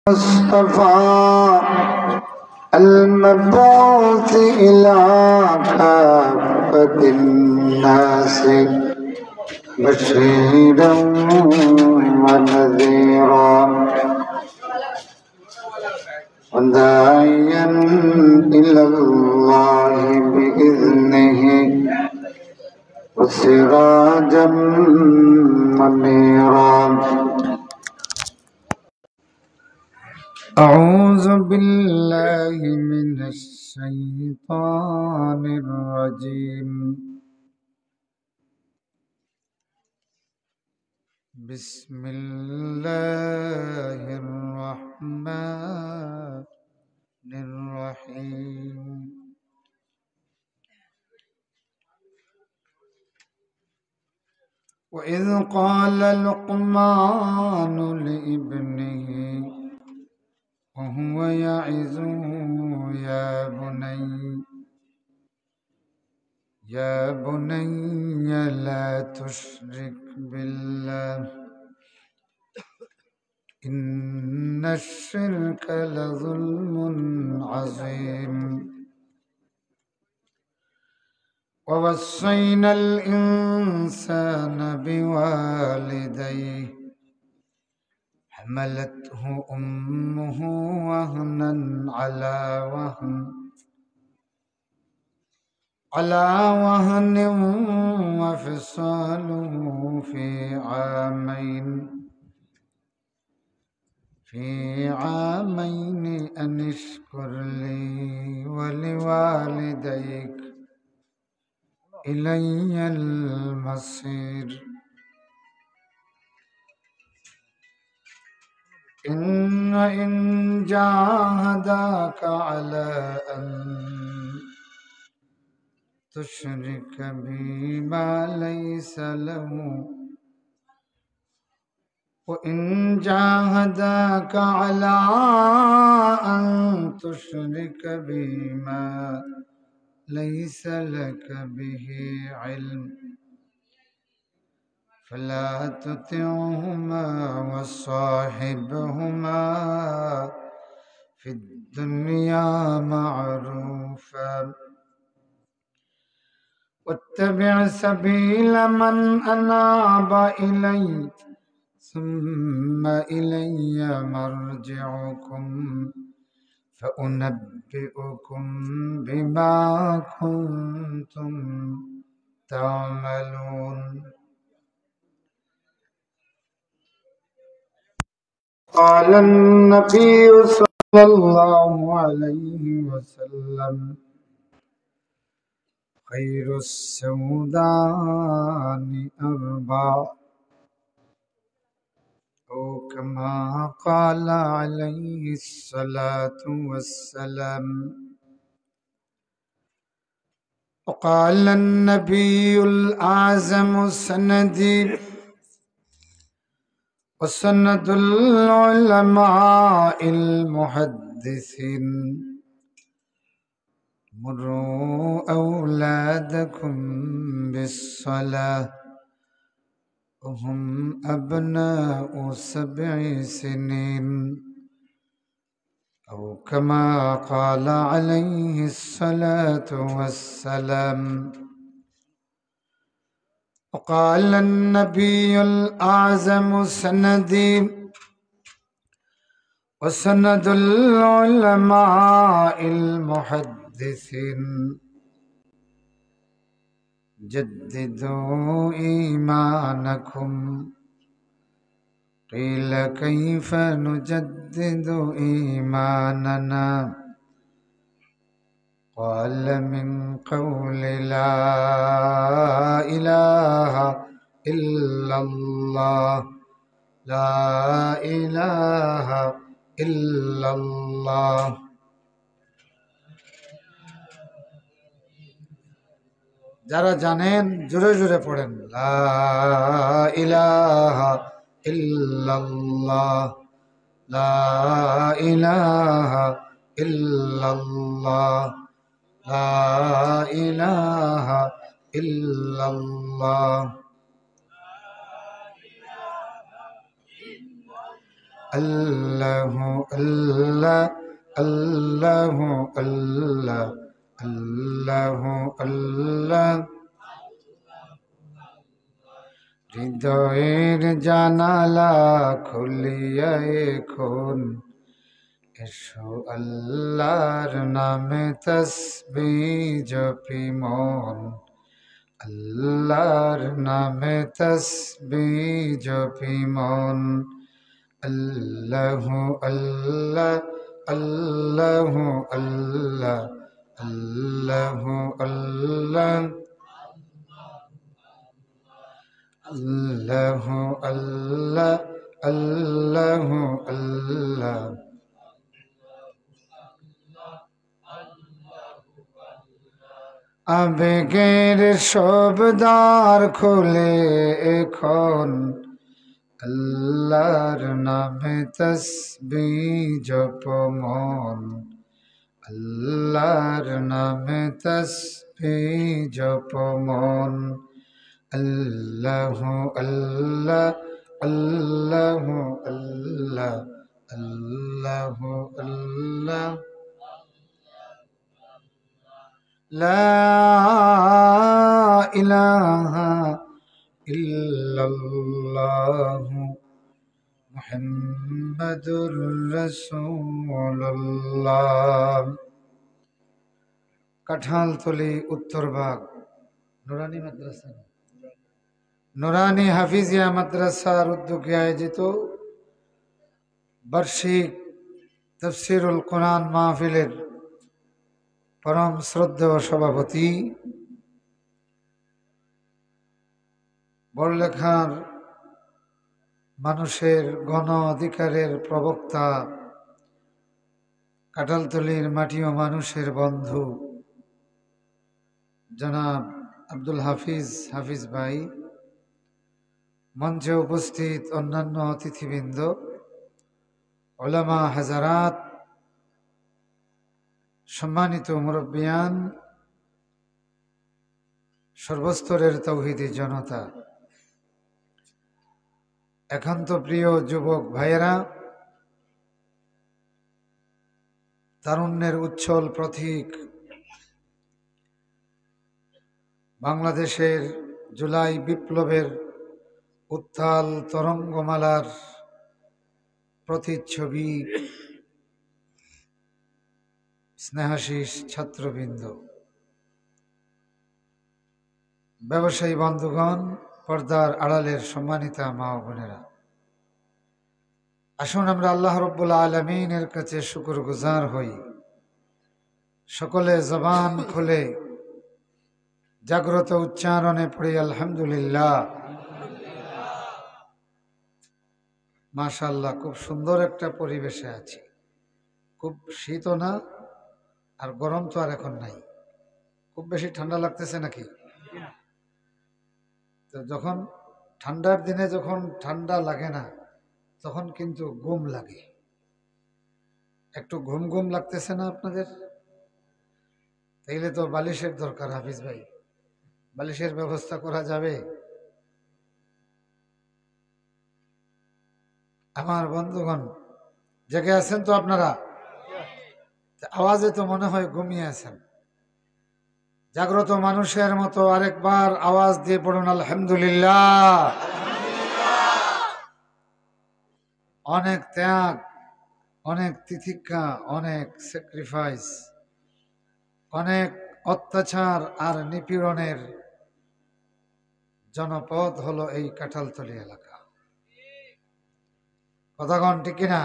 المصطفى المبعوث إلى كافة الناس بشيرا ونذيرا وداعيا إلى الله بإذنه وسراجا منيرا. أعوذ بالله من الشيطان الرجيم. بسم الله الرحمن الرحيم. وإذ قال لقمان لابنه وهو يعظه يا بني لا تشرك بالله إن الشرك لظلم عظيم. ووصينا الإنسان بوالديه حملته أمه وهنا على وهن وفصاله في عامين أن اشكر لي ولوالديك إلي المصير. إن جاهداك على أن تشرك بي ما ليس له وإن جاهداك على أن تشرك بي ما ليس لك به علم فلا تطعهما وصاحبهما في الدنيا معروفا واتبع سبيل من أناب إلي ثم إلي مرجعكم فأنبئكم بما كنتم تعملون. قال النبي صلى الله عليه وسلم خير السودان أربع أو كما قال عليه الصلاة والسلام. وقال النبي الأعظم سندي وسند العلماء المحدثين مروا أولادكم بالصلاة وهم أبناء 7 سنين أو كما قال عليه الصلاة والسلام. وقال النبي الأعظم سندي وسند العلماء المحدثين جددوا إيمانكم. قيل كيف نجدد إيماننا؟ قال من قول لا إله إلا الله لا إله إلا الله. যারা জানেন জোরে জোরে পড়েন লা ইলাহা ইল্লাল্লাহ লা ইলাহা ইল্লাল্লাহ লা ইলাহা ইল্লাল্লাহ আল্লাহু আল্লাহ আল্লাহু আল্লাহ আল্লাহু আল্লাহ। হৃদয়ের জানালা খুলিয়া এখন এসো আল্লাহর নামে তাসবিহ জপি মন, আল্লাহর নামে তাসবিহ জপি মন। আল্লাহু আল্লাহ আল্লাহু আল্লাহ আল্লাহু আল্লাহ আল্লাহু আল্লাহ আল্লাহু আল্লাহ। আবেগের সব দ্বার খুলে এখন আল্লাহর নামে তাসবিহ জপ মন, আল্লাহর নামে তাসবিহ জপ মন। আল্লাহু আল্লাহ আল্লাহু আল্লাহ আল্লাহু আল্লাহ। লা ইলাহা ইল্লাল্লাহু মুহাম্মাদুর রাসূলুল্লাহ। কাঁঠালতলী উত্তরবাগ নুরানি মাদ্রাসা, নুরানি হাফিজিয়া মাদ্রাসার উদ্যোগে আয়োজিত বার্ষিক তাফসীরুল কোরআন মাহফিলের পরম শ্রদ্ধেয় সভাপতি, বড়লেখার মানুষের গণ অধিকারের প্রবক্তা, কাঁঠালতলীর মাটি ও মানুষের বন্ধু জনাব আব্দুল হাফিজ হাফিজ ভাই, মঞ্চে উপস্থিত অন্যান্য অতিথিবৃন্দ, উলামা হাজারাত, সম্মানিত মুরব্বিয়ান, সর্বস্তরের তৌহিদি জনতা, একান্ত প্রিয় যুবক ভাইয়েরা, তারুণ্যের উচ্ছল প্রতীক বাংলাদেশের জুলাই বিপ্লবের উত্তাল তরঙ্গমালার প্রতিচ্ছবি স্নেহাশিস ছাত্রবৃন্দ, ব্যবসায়ী বন্ধুগণ, পর্দার আড়ালের সম্মানিতা মা ও বোনেরা, আসুন আমরা আল্লাহ রব্বুল আলামিনের কাছে শুকরগুজার হই। সকলে জবান খুলে জাগ্রত উচ্চারণে পড়ি আলহামদুলিল্লাহ। মাশাআল্লাহ, খুব সুন্দর একটা পরিবেশে আছি। খুব শীতও না আর গরম তো আর এখন নাই। খুব বেশি ঠান্ডা লাগতেছে নাকি? তো যখন ঠান্ডার দিনে যখন ঠান্ডা লাগে না তখন কিন্তু ঘুম লাগে। একটু ঘুম ঘুম লাগতেছে না আপনাদের? তাইলে তো বালিশের দরকার। হাফিজ ভাই, বালিশের ব্যবস্থা করা যাবে? আমার বন্ধুগণ, জেগে আছেন তো আপনারা? আওয়াজে তো মনে হয় ঘুমিয়ে আছেন। জাগ্রত মানুষের মতো আরেকবার আওয়াজ দিয়ে পড়ুন আলহামদুলিল্লাহ। অনেক ত্যাগ, অনেক তিতিক্ষা, অনেক স্যাক্রিফাইস, অনেক অত্যাচার আর নিপীড়নের জনপদ হলো এই কাঁঠালতলী এলাকা। কথাগণ ঠিক কিনা?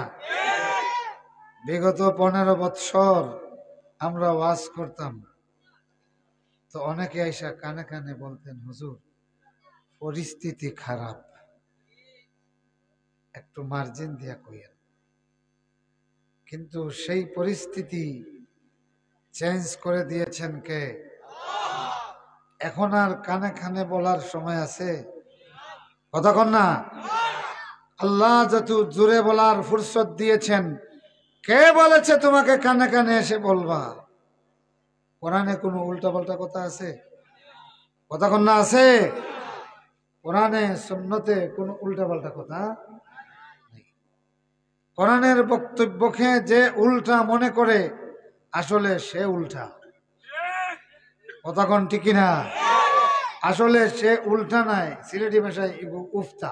বিগত 15 বৎসর আমরা ওয়াজ করতাম, তো অনেকে আইসা কানে কানে বলতেন, হুজুর পরিস্থিতি খারাপ, একটু মার্জিন দিয়া কইেন। কিন্তু সেই পরিস্থিতি চেঞ্জ করে দিয়েছেন কে? এখন আর কানে কানে বলার সময় আছে? কথা কন না। আল্লাহ যত জোরে বলার ফুরসত দিয়েছেন, কে বলেছে তোমাকে কানে কানে এসে বলবা? কোরআনে কোনো উল্টাপাল্টা কথা আছে? কথা কন না আছে? কোরআনে সুন্নতে কোনো উল্টাপাল্টা কথা নেই। কোরআনের বক্তব্যকে যে উল্টা মনে করে আসলে সে উল্টা। কথা কোন ঠিক না? আসলে সে উল্টা নাই, সিলেটি ভাষায় উফতা।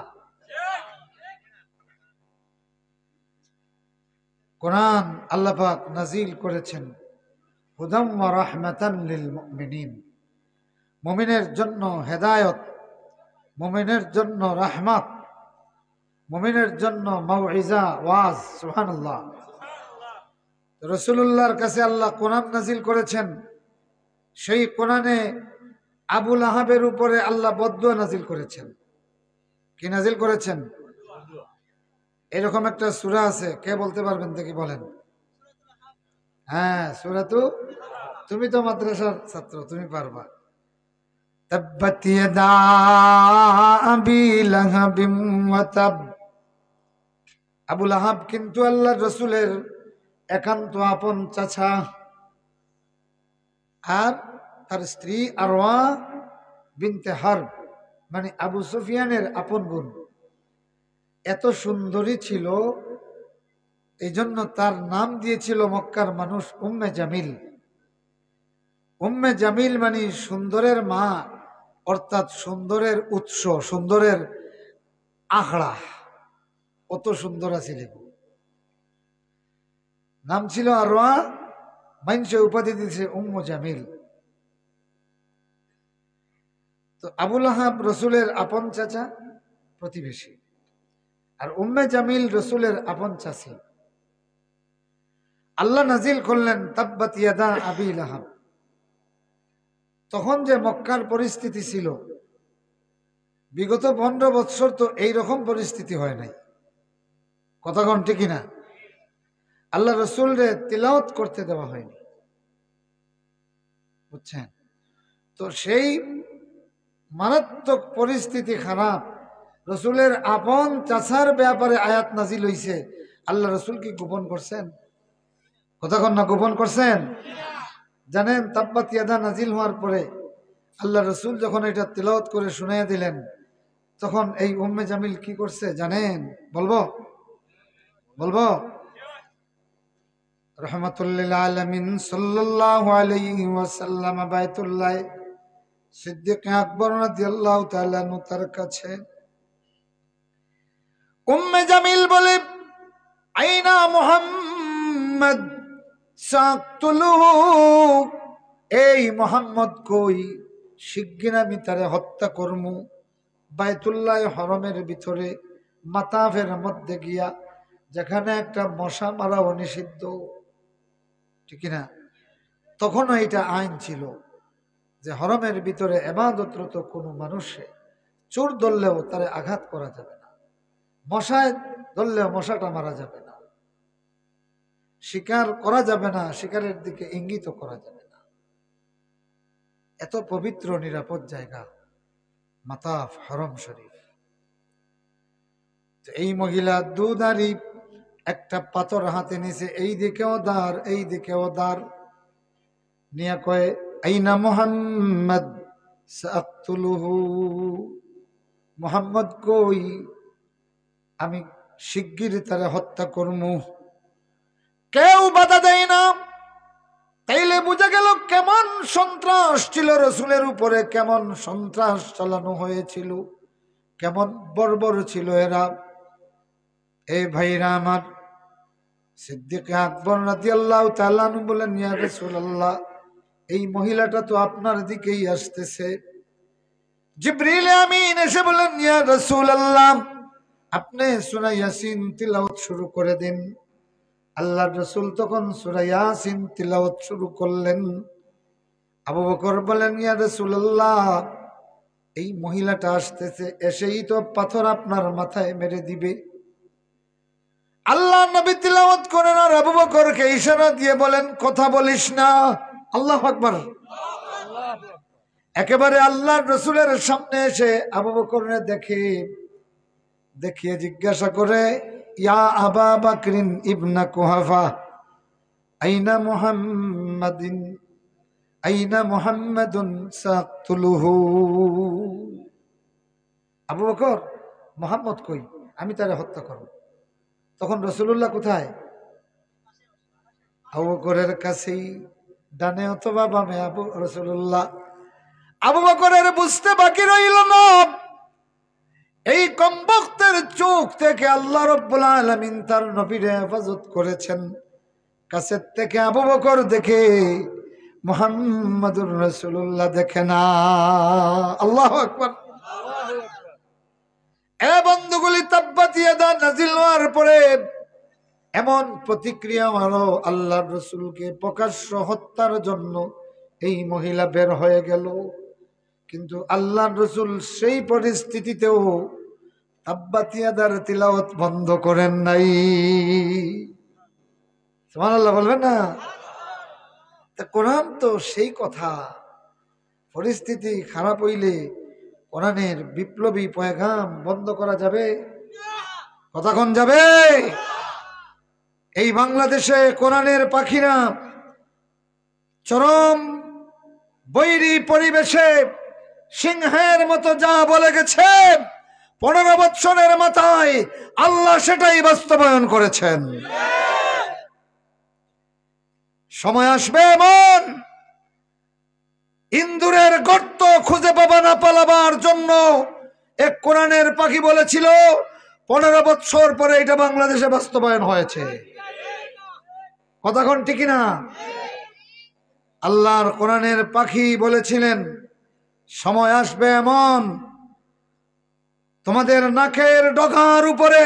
কোরআন আল্লাহ পাক নাজিল করেছেন হুদাম ওয়া রাহমাতান লিল মুমিনিন, মুমিনের জন্য হেদায়েত, মুমিনের জন্য রাহমাত, মুমিনের জন্য মাউইজা ওয়াজ। সুবহানাল্লাহ। রাসূলুল্লাহর কাছে আল্লাহ কোরআন নাজিল করেছেন, সেই কোরআনে আবু লাহাবের উপরে আল্লাহ বদদুয়া নাজিল করেছেন। কি নাজিল করেছেন? এরকম একটা সূরা আছে, কে বলতে পারবেন দেখি বলেন? হ্যাঁ, সূরাতু, তুমি তো মাদ্রাসার ছাত্র, তুমি পারবা। তাব্বাত ইয়াদা আবি লাহাবিম ওয়া তাব। আবু লাহাব কিন্তু আল্লাহর রাসূলের একান্ত আপন চাচা, আর তার স্ত্রী আরওয়া বিনতে হারব মানে আবু সুফিয়ানের আপন বোন। এত সুন্দরী ছিল, এই জন্য তার নাম দিয়েছিল মক্কার মানুষ উম্মে জামিল। উম্মে জামিল মানে সুন্দরের মা, অর্থাৎ সুন্দরের উৎস, সুন্দরের আখড়া। কত সুন্দর আছিল, নাম ছিল আরওয়া, মাইনসে উপাধি দিয়েছে উম্মে জামিল। তো আবু লাহাব রসুলের আপন চাচা, প্রতিবেশী, আর উম্মে জামিল রসুলের আপন চাচী। আল্লাহ নাজিল করলেন তাব্বাত ইয়াদা আবি লাহাব। তখন যে মক্কার পরিস্থিতি ছিল, বিগত 15 বৎসর তো এইরকম পরিস্থিতি হয় নাই। কথা কোন ঠিক না? আল্লাহ রসুলরে তিলাওয়াত করতে দেওয়া হয়নি, বুঝছেন? তো সেই মারাত্মক পরিস্থিতি খারাপ, রসুলের আপন চাচার ব্যাপারে আয়াত নাজিল হইছে। আল্লাহ রসুল কি গোপন করছেন? কথা কোন না, গোপন করছেন? জানেন, তাব্বাত ইয়াদা নাজিল হওয়ার পরে আল্লাহ রসুল যখন এটা তিলাওয়াত করে শুনাইয়া দিলেন, তখন এই উম্মে জামিল কি করছে জানেন? বলবো বলবো রহমাতুল্লিল আলামিন সাল্লাল্লাহু আলাইহি ওয়াসাল্লাম বাইতুল্লাহ সিদ্দিক আকবর রাদিয়াল্লাহু তাআলা আনহু তার কাছে উম্মে জামিল বলে, আইনা মুহাম্মদ সাকতুলুহু, এই মুহাম্মদ কই? শিগগির আমি তারে হত্যা করমু। বাইতুল্লাহ হরমের ভিতরে মাতাফের মধ্যে গিয়া, যেখানে একটা মশা মারাও নিষিদ্ধ, ঠিক না? তখনও এটা আইন ছিল যে হরমের ভিতরে ইবাদতরত কোনো মানুষে চোর ধরলেও তারে আঘাত করা যাবে না, মশায় ধরলেও মশাটা মারা যাবে না, শিকার করা যাবে না, শিকারের দিকে ইঙ্গিত করা যাবে না। এত পবিত্র নিরাপদ জায়গা মাতাফ হরম শরীফ। এই মহিলা দুধারি একটা পাথর হাতে নিছে, এই দিকেও দাঁড় এই দিকেও দাঁড় নিয়া কয়, আইনা মুহাম্মদ সাকতুলুহু, মুহাম্মদ কই? আমি শিগগির তারে হত্যা করমু। কেউ বাধা দেয় না। তাইলে বোঝা গেল কেমন সন্ত্রাস ছিল রসুলের উপরে, কেমন সন্ত্রাস চালানো হয়েছিল, কেমন বর্বর ছিল এরা। এই ভাইরা আমার, সিদ্দিক আকবর রাদিয়াল্লাহু তাআলা আনহু বলেন, ইয়া রাসূলুল্লাহ, এই মহিলাটা তো আপনার দিকেই আসতেছে। জিবরিল আমিন এসে বলেন, ইয়া রাসূলুল্লাহ, আপনি সূরা ইয়াসিন তিলাওয়াত শুরু করে দিন। আল্লাহর রাসূল তখন সূরা ইয়াসিন তিলাওয়াত শুরু করলেন। আবু বকর বলেন, ইয়া রাসূলুল্লাহ, এই মহিলাটা আসতেছে, এসেই তো পাথর আপনার মাথায় মেরে দিবে। আল্লাহ নবী তিলাওয়াত করেন আর আবু বকরকে ইশারা দিয়ে বলেন, কথা বলিস না। আল্লাহু আকবার। একেবারে আল্লাহর রাসূলের সামনে এসে আবু বকরকে দেখিয়ে জিজ্ঞাসা করে, ইয়া আবা বকরিন ইবনা কুহাফা, আইনা মুহাম্মাদিন, আইনা মুহাম্মাদুন সাকতুলুহু। আবু বকর, মুহাম্মদ কই? আমি তারে হত্যা করব। তখন রাসূলুল্লাহ কোথায়? আবু বকরের কাছেই, ডানে অথবা বামে আবু রাসূলুল্লাহ। আবু বকরের বুঝতে বাকি রইল না, এই কমবক্তের চোখ থেকে আল্লাহ রাব্বুল আলামিন তার নবীর হেফাজত করেছেন। কাছের থেকে আবু বকর দেখে, মুহাম্মাদুর রাসূলুল্লাহ দেখে না। আল্লাহু আকবার। এ বন্ধুগুলি, তাব্বাত ইয়াদা নাজিল হওয়ার পরে এমন প্রতিক্রিয়া হলো, আল্লাহর রাসূলকে প্রকাশ্য হত্যার জন্য এই মহিলা বের হয়ে গেল। কিন্তু আল্লাহর রাসূল সেই পরিস্থিতিতেও তাব্বাত ইয়াদার তিলাওয়াত বন্ধ করেন নাই। সুবহানাল্লাহ বলবেন না? তা কোরআন তো সেই কথা, পরিস্থিতি খারাপ হইলে কোরআনের বিপ্লবী পয়গাম বন্ধ করা যাবে? কতক্ষণ যাবে? এই বাংলাদেশে কোরআনের পাখিরা চরম বৈরী পরিবেশে সিংহের মতো যা বলে গেছে, 15 বৎসরের মাথায় আল্লাহ সেটাই বাস্তবায়ন করেছেন। সময় আসবে এমন, ইন্দুরের গর্ত খুঁজে পাবা না পালাবার জন্য এক কোরআনের পাখি বলেছিল, 15 বৎসর পরে এটা বাংলাদেশে বাস্তবায়ন হয়েছে। কতক্ষণ ঠিক না? আল্লাহর কোরআনের পাখি বলেছিলেন, সময় আসবে এমন, তোমাদের নাকের ডগার উপরে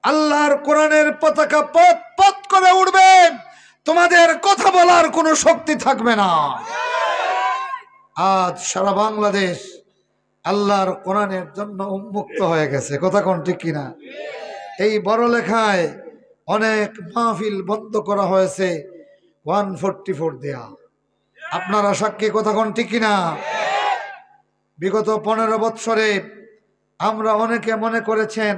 আল্লাহর কোরআনের পতাকা পথ পথ করে উঠবে, তোমাদের কথা বলার কোনো শক্তি থাকবে না। আজ সারা বাংলাদেশ আল্লাহর কোরআনের জন্য উন্মুক্ত হয়ে গেছে। কতক্ষণ ঠিক কিনা? এই বড় লেখায় অনেক মাহফিল বন্ধ করা হয়েছে 144 দেয়া। আপনারা সাক্ষী। কতক্ষণ ঠিক কিনা? বিগত 15 বৎসরে আমরা অনেকে মনে করেছেন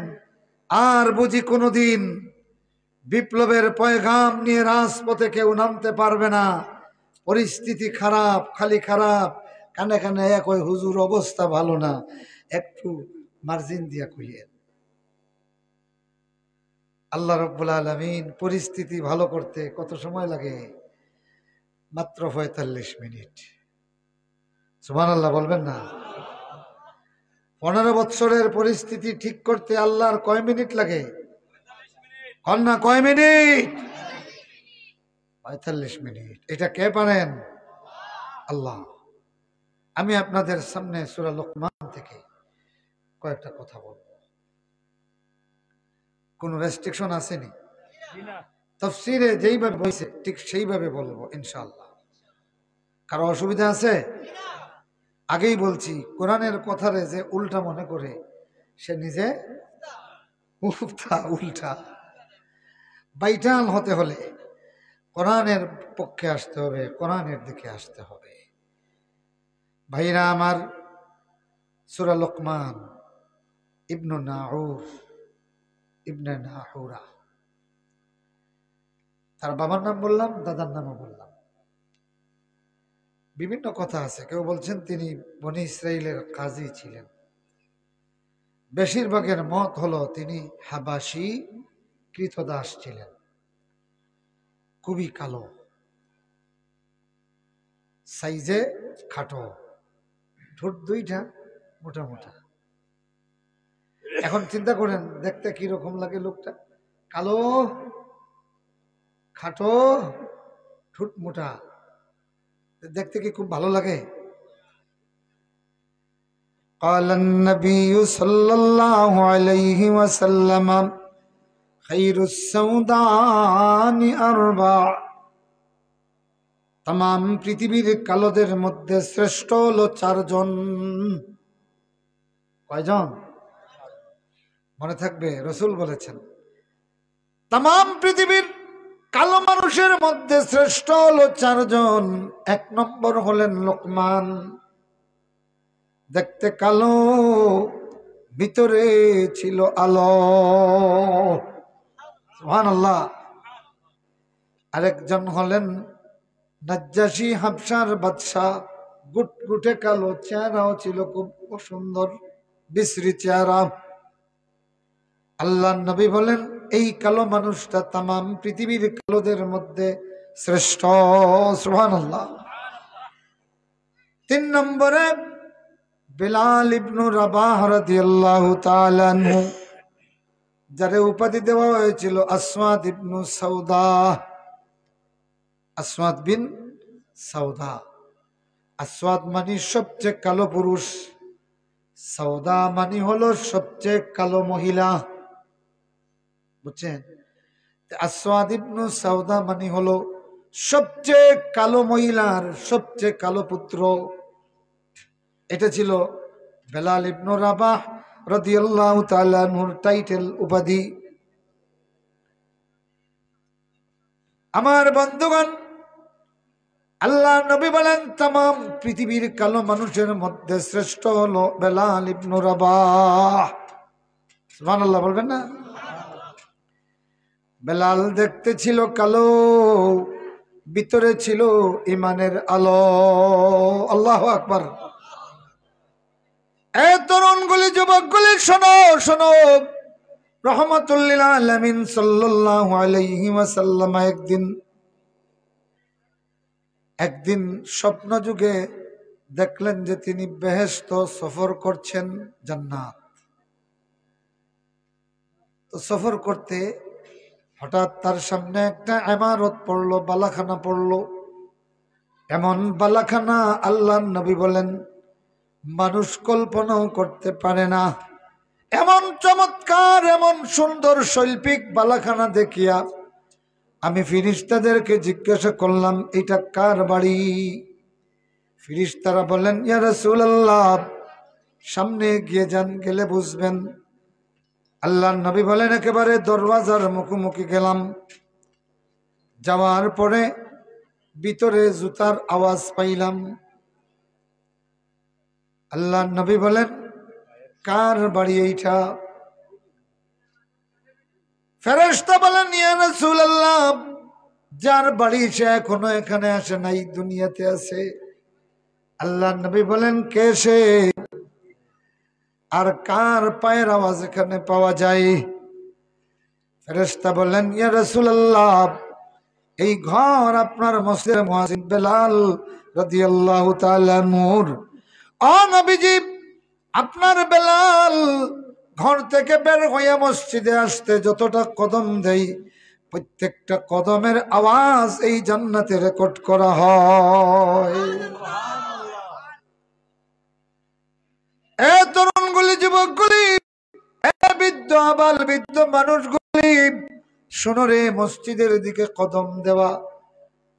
আর বুঝি কোনোদিন বিপ্লবের পয়গাম নিয়ে রাজপথে কেউ নামতে পারবে না। পরিস্থিতি খারাপ, খালি খারাপ। কানে কানে এক ওই হুজুর অবস্থা ভালো না, একটু মার্জিন দিয়া কইয়েন। আল্লাহ রাব্বুল আলামিন পরিস্থিতি ভালো করতে কত সময় লাগে? মাত্র 45 মিনিট। সুবহানাল্লাহ বলবেন না? 15 বৎসরের পরিস্থিতি ঠিক করতে আল্লাহর কয় মিনিট লাগে? কন্যা কয় মিনিট? 45 মিনিট। এটা কে পারেন? আল্লাহ। আমি আপনাদের সামনে সূরা লোকমান থেকে কয়েকটা কথা বলবো। কোন রেস্ট্রিকশন আসেনি? তাফসীরে যেইভাবে বলছে ঠিক সেইভাবে বলবো ইনশাআল্লাহ। কারো অসুবিধা আছে? আগেই বলছি, কোরআনের কথারে যে উল্টা মনে করে সে নিজে উল্টা। বাইটাল হতে হলে কোরআনের পক্ষে আসতে হবে, কোরআনের দিকে আসতে হবে। ভাইরা আমার, সূরা লোকমান ইবনে নাহুরা, তার বাবার নাম বললাম, দাদার নামও বললাম। বিভিন্ন কথা আছে। কেউ বলছেন তিনি বনি ইসরাইলের কাজী ছিলেন। বেশিরভাগের মত হলো তিনি হাবাসি কৃতদাস ছিলেন। খুবই কালো, সাইজে খাটো, ঠোঁট দুইটা মোটা মোটা। এখন চিন্তা করেন দেখতে কিরকম লাগে লোকটা? কালো, খাটো, ঠোঁট মোটা, দেখতে কি খুব ভালো লাগে? قال النبي صلى الله عليه وسلم خير السودان أربع। तमाम পৃথিবীর কালোদের মধ্যে শ্রেষ্ঠ হলো 4 জন। কয়জন? মনে থাকবে, রাসূল বলেছেন तमाम পৃথিবীর কালো মানুষের মধ্যে শ্রেষ্ঠ হলো 4 জন। 1 নম্বর হলেন লোকমান। দেখতে কালো, ভিতরে ছিল আলো। সুবহানাল্লাহ। আরেকজন হলেন নাজ্জাশী, হাবশার বাদশা। গুটগুটে কালো, চেহারাও ছিল খুব সুন্দর, বিশ্রী চেহারা। আল্লাহর নবী বলেন এই কালো মানুষটা তামাম পৃথিবীর কালোদের মধ্যে শ্রেষ্ঠ। সুবহানাল্লাহ। 3 নম্বরে বিলাল ইবনু রাবাহ রাদিয়াল্লাহু তাআলা আনহু, যারে উপাধি দেওয়া হয়েছিল আসওয়াদ ইবনু সাউদা। আসওয়াদ বিন সাউদা। আসওয়াদ মানে সবচেয়ে কালো পুরুষ, সাউদা মানে হলো সবচেয়ে কালো মহিলা। বুঝছেন? আসওয়াদ ইবনু সাউদা মানে হলো সবচেয়ে কালো মহিলার সবচেয়ে কালো পুত্র। এটা ছিল বেলাল ইবনু রাবাহ রাদিয়াল্লাহু তাআলা আনহুর টাইটেল, উপাধি। আমার বন্ধুগণ, আল্লাহ নবী বলেন তামাম পৃথিবীর কালো মানুষের মধ্যে শ্রেষ্ঠ হলো বেলাল ইবনু রাবাহ। সুবহানাল্লাহ বলবেন না? বেলাল দেখতে ছিল কালো, ভিতরে ছিল ইমানের আলো। আল্লাহু আকবার। এ তরুণগুলি, যুবকগুলি, শোনো শোনো। রাহমাতুল লিল আলামিন সাল্লাল্লাহু আলাইহি ওয়াসাল্লাম একদিন স্বপ্ন যুগে দেখলেন যে তিনি বেহেশত সফর করছেন, জান্নাত। তো সফর করতে হঠাৎ তার সামনে একটা ইমারত পড়লো, বালাখানা পড়লো। এমন বালাখানা আল্লাহর নবী বলেন মানুষ কল্পনাও করতে পারে না। এমন চমৎকার, এমন সুন্দর শৈল্পিক বালাখানা দেখিয়া আমি ফিরিস্তাদেরকে জিজ্ঞাসা করলাম, এটা কার বাড়ি? ফিরিস্তারা বলেন, ইয়া রাসূলুল্লাহ, সামনে গিয়ে যান, গেলে বুঝবেন। আল্লাহর নবী বলেন একেবারে দরওয়াজার মুখোমুখি গেলাম। যাওয়ার পরে ভিতরে জুতার আওয়াজ পাইলাম। আল্লাহর নবী বলেন, কার বাড়ি এইটা? ফেরেশতা বলেন, ইয়া রাসূলুল্লাহ, যার বাড়ি সে এখনো এখানে আসে নাই, দুনিয়াতে আছে। আল্লাহর নবী বলেন, কে সে? আর কার পায়ের আওয়াজ এখানে পাওয়া যায়? ফেরেশতা বললেন, ইয়া রাসূলুল্লাহ, এই ঘর আপনার মসজিদের মুয়াজ্জিন বেলাল রাদিয়াল্লাহু তাআলা আনহুর। ও নবীজি, আপনার বেলাল ঘর থেকে বের হয়ে মসজিদে আসতে যতটা কদম দেই, প্রত্যেকটা কদমের আওয়াজ এই জান্নাতে রেকর্ড করা হয়। এ তরুণগুলি, যুবকগুলি, এ বৃদ্ধ আবাল বৃদ্ধ মানুষগুলি, শোনো রে, মসজিদের দিকে কদম দেওয়া